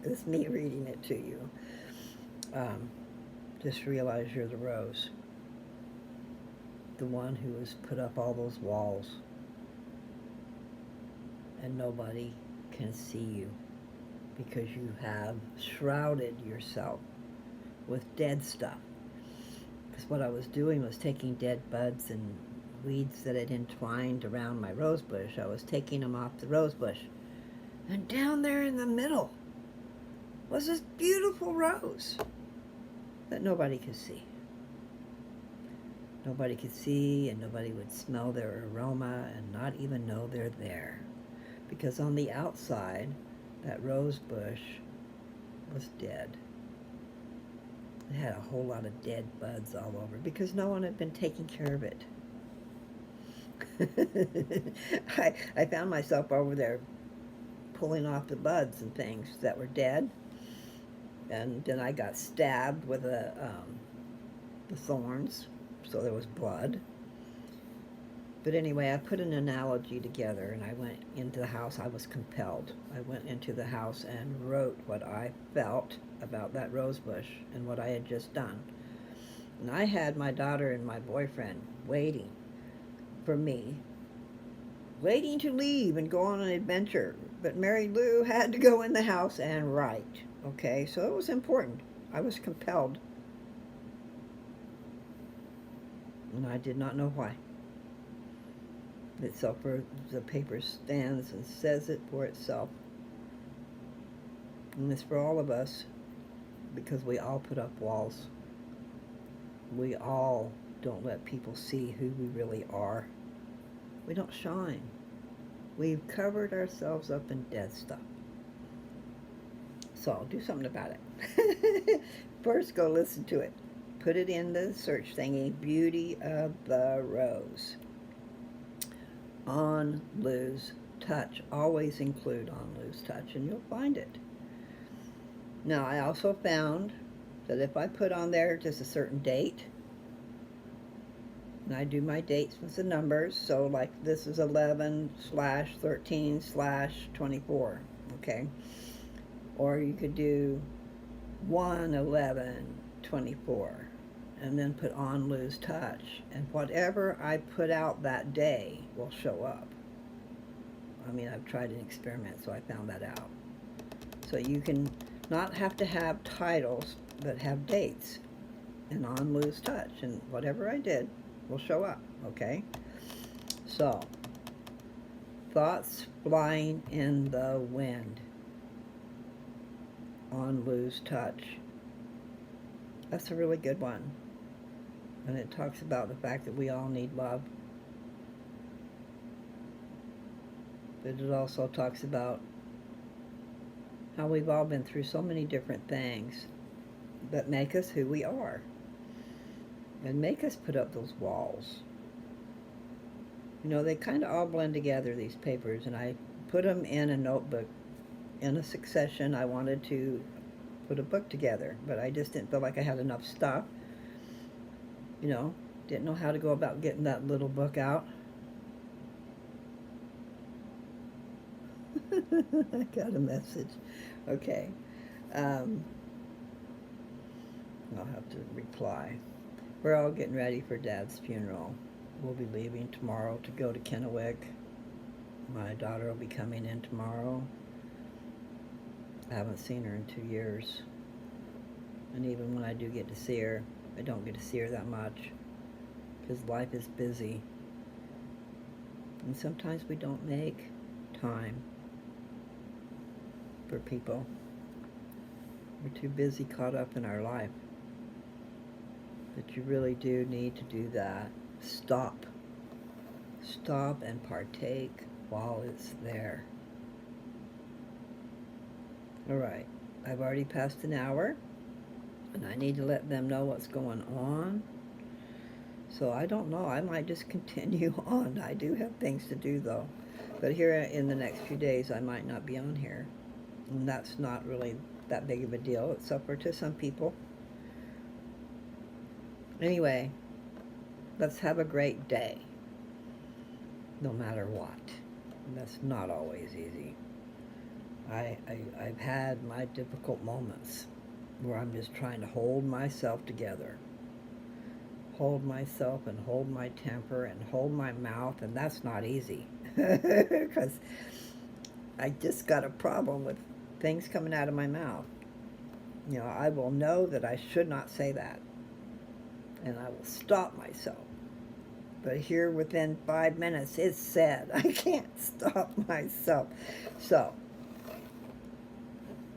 it's me reading it to you, just realize you're the rose. The one who has put up all those walls and nobody can see you because you have shrouded yourself with dead stuff. Because what I was doing was taking dead buds and weeds that had entwined around my rose bush. I was taking them off the rose bush. And down there in the middle was this beautiful rose that nobody could see. Nobody could see, and nobody would smell their aroma and not even know they're there. Because on the outside, that rose bush was dead. It had a whole lot of dead buds all over because no one had been taking care of it. I found myself over there pulling off the buds and things that were dead. And then I got stabbed with the thorns, so there was blood. But anyway, I put an analogy together, and I went into the house. I was compelled. I went into the house and wrote what I felt about that rose bush and what I had just done. And I had my daughter and my boyfriend waiting for me, waiting to leave and go on an adventure. But Mary Lou had to go in the house and write. Okay, so it was important. I was compelled. And I did not know why. Itself, for the paper stands and says it for itself. And it's for all of us, because we all put up walls. We all don't let people see who we really are. We don't shine. We've covered ourselves up in dead stuff. So do something about it. First, go listen to it. Put it in the search thingy, Beauty of the Rose. On Lose Touch. Always include On Lose Touch, and you'll find it. Now, I also found that if I put on there just a certain date, and I do my dates with the numbers, so like this is 11/13/24, okay? Or you could do 1/11/24, and then put On Lose Touch, and whatever I put out that day will show up. I mean, I've tried an experiment, so I found that out. So you can not have to have titles, but have dates, and On Lose Touch, and whatever I did will show up, okay? So, Thoughts Flying in the Wind, On Lose Touch. That's a really good one. And it talks about the fact that we all need love. But it also talks about how we've all been through so many different things that make us who we are. and make us put up those walls. You know, they kind of all blend together, these papers, and I put them in a notebook in a succession. I wanted to put a book together, but I just didn't feel like I had enough stuff. You know, didn't know how to go about getting that little book out. I got a message. Okay. Um, I'll have to reply. We're all getting ready for Dad's funeral. We'll be leaving tomorrow to go to Kennewick. My daughter will be coming in tomorrow. I haven't seen her in 2 years. And even when I do get to see her, I don't get to see her that much because life is busy. And sometimes we don't make time for people. We're too busy caught up in our life. But you really do need to do that. Stop. Stop and partake while it's there. All right. I've already passed an hour, and I need to let them know what's going on. So I don't know. I might just continue on. I do have things to do, though. But here in the next few days, I might not be on here. And that's not really that big of a deal. It's upper to some people. Anyway, let's have a great day, no matter what. And that's not always easy. I've had my difficult moments where I'm just trying to hold myself together. Hold myself and hold my temper and hold my mouth, and that's not easy. Because I just got a problem with things coming out of my mouth. You know, I will know that I should not say that. And I will stop myself. But here within 5 minutes, it's said. I can't stop myself. So,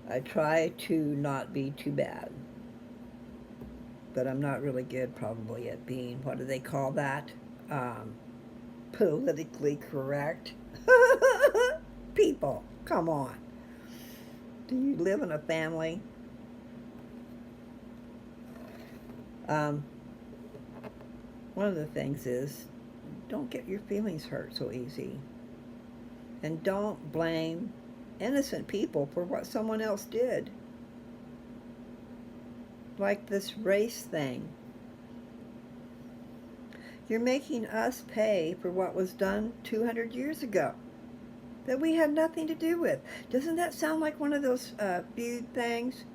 I try to not be too bad. But I'm not really good probably at being, what do they call that? Politically correct. People, come on. Do you live in a family? One of the things is, don't get your feelings hurt so easy. And don't blame innocent people for what someone else did. Like this race thing. You're making us pay for what was done 200 years ago that we had nothing to do with. Doesn't that sound like one of those feud things?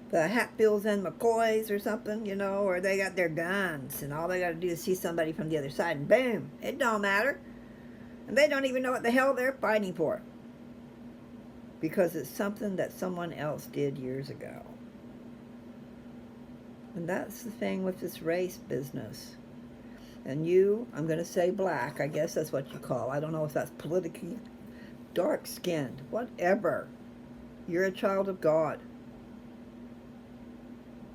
The Hatfields and McCoys or something, you know, or they got their guns and all they got to do is see somebody from the other side and boom, it don't matter. And they don't even know what the hell they're fighting for. Because it's something that someone else did years ago. And that's the thing with this race business. And you, I'm going to say black, I guess that's what you call. I don't know if that's politically dark-skinned, whatever. You're a child of God.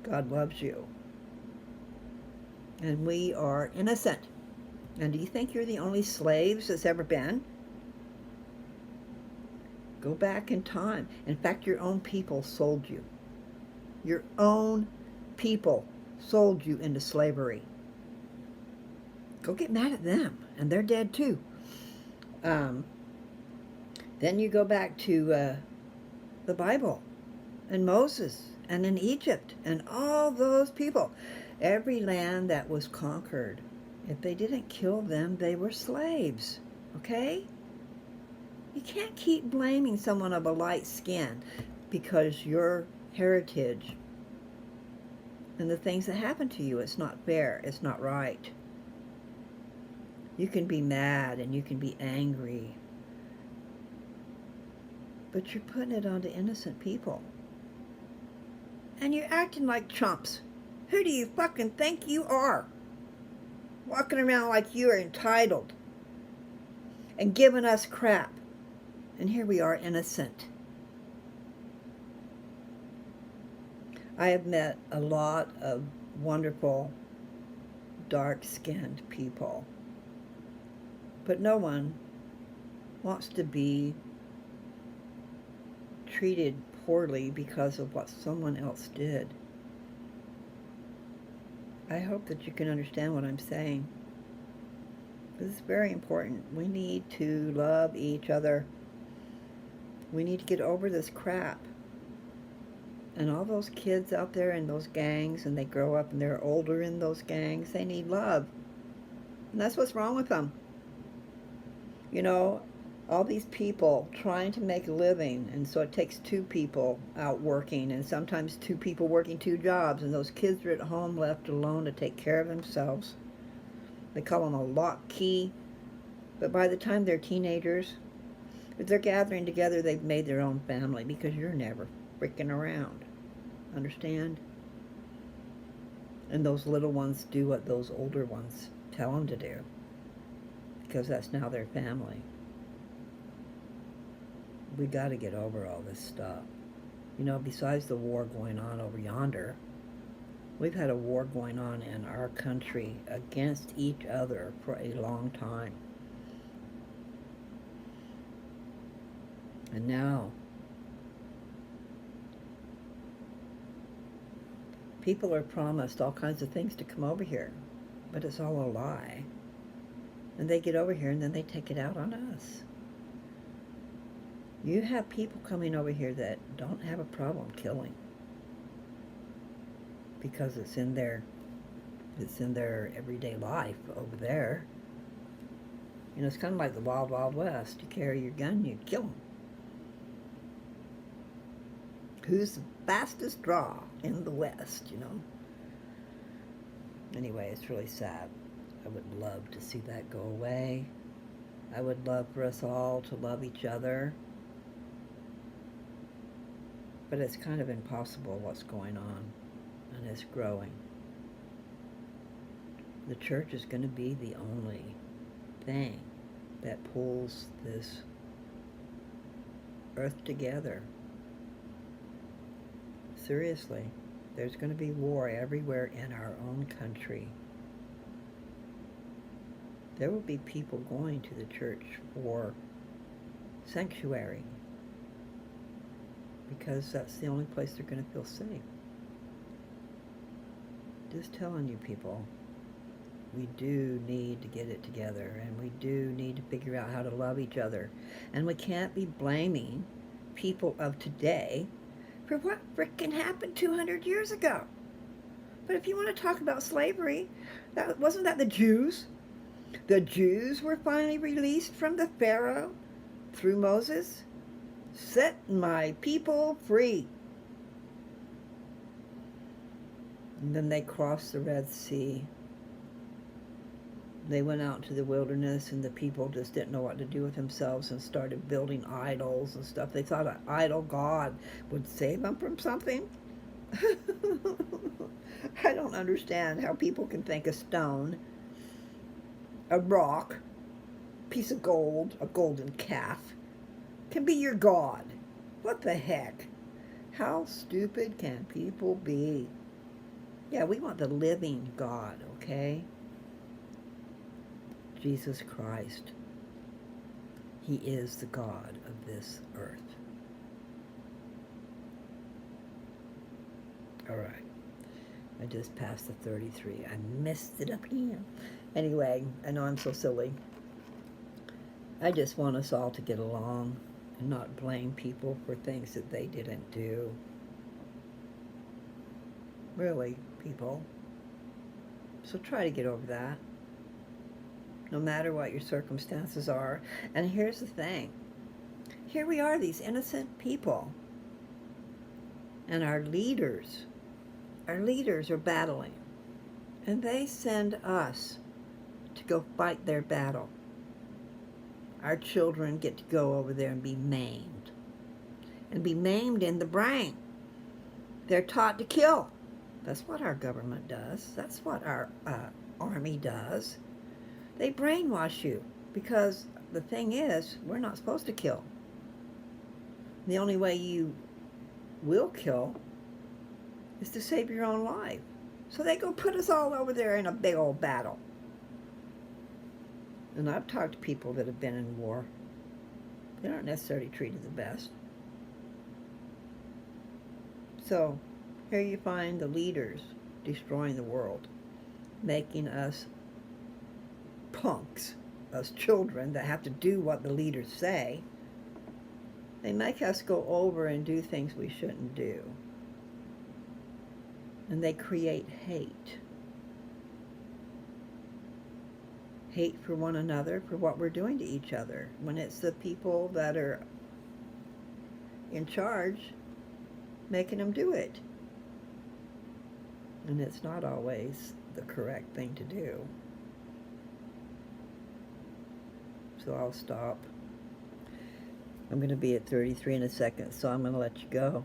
God loves you. And we are innocent. And do you think you're the only slaves that's ever been? Go back in time. In fact, your own people sold you. Your own people sold you into slavery. Go get mad at them. And they're dead too. Then you go back to the Bible and Moses and in Egypt and all those people. Every land that was conquered, if they didn't kill them, they were slaves. Okay? You can't keep blaming someone of a light skin because your heritage and the things that happen to you, it's not fair, it's not right. You can be mad and you can be angry, but you're putting it onto innocent people. And you're acting like chumps. Who do you fucking think you are? Walking around like you are entitled and giving us crap. And here we are, innocent. I have met a lot of wonderful, dark-skinned people. But no one wants to be treated poorly because of what someone else did. I hope that you can understand what I'm saying. This is very important. We need to love each other. We need to get over this crap. And all those kids out there in those gangs, and they grow up and they're older in those gangs, they need love. And that's what's wrong with them. You know, all these people trying to make a living, and so it takes two people out working, and sometimes two people working two jobs, and those kids are at home left alone to take care of themselves. They call them a lock key, but by the time they're teenagers, if they're gathering together, they've made their own family, because you're never freaking around. Understand? And those little ones do what those older ones tell them to do, because that's now their family. We got to get over all this stuff. You know, besides the war going on over yonder, we've had a war going on in our country against each other for a long time. And now, people are promised all kinds of things to come over here, but it's all a lie. And they get over here and then they take it out on us. You have people coming over here that don't have a problem killing, because it's in their everyday life over there. You know, it's kind of like the Wild Wild West. You carry your gun, you kill them. Who's the fastest draw in the West, you know? Anyway, it's really sad. I would love to see that go away. I would love for us all to love each other. But it's kind of impossible what's going on, and it's growing. The church is going to be the only thing that pulls this earth together. Seriously, there's going to be war everywhere in our own country. There will be people going to the church for sanctuary, because that's the only place they're going to feel safe. Just telling you people, we do need to get it together, and we do need to figure out how to love each other. And we can't be blaming people of today for what frickin' happened 200 years ago. But if you want to talk about slavery, wasn't that the Jews? The Jews were finally released from the Pharaoh through Moses. Set my people free. And then they crossed the Red Sea. They went out to the wilderness, and the people just didn't know what to do with themselves and started building idols and stuff. They thought an idol god would save them from something. I don't understand how people can think a stone, a rock, piece of gold, a golden calf, can be your God. What the heck? How stupid can people be? Yeah, we want the living God, okay? Jesus Christ. He is the God of this earth. All right. I just passed the 33. I messed it up again. Anyway, I know I'm so silly. I just want us all to get along and not blame people for things that they didn't do. Really, people. So try to get over that, no matter what your circumstances are. And here's the thing. Here we are, these innocent people. And our leaders are battling. And they send us to go fight their battle. Our children get to go over there and be maimed. And be maimed in the brain. They're taught to kill. That's what our government does. That's what our army does. They brainwash you, because the thing is, we're not supposed to kill. The only way you will kill is to save your own life. So they go put us all over there in a big old battle. And I've talked to people that have been in war. They aren't necessarily treated the best. So here you find the leaders destroying the world. making us punks, us children that have to do what the leaders say. They make us go over and do things we shouldn't do. And they create hate. Hate for one another, for what we're doing to each other. When it's the people that are in charge making them do it. And it's not always the correct thing to do. So I'll stop. I'm going to be at 33 in a second, so I'm going to let you go.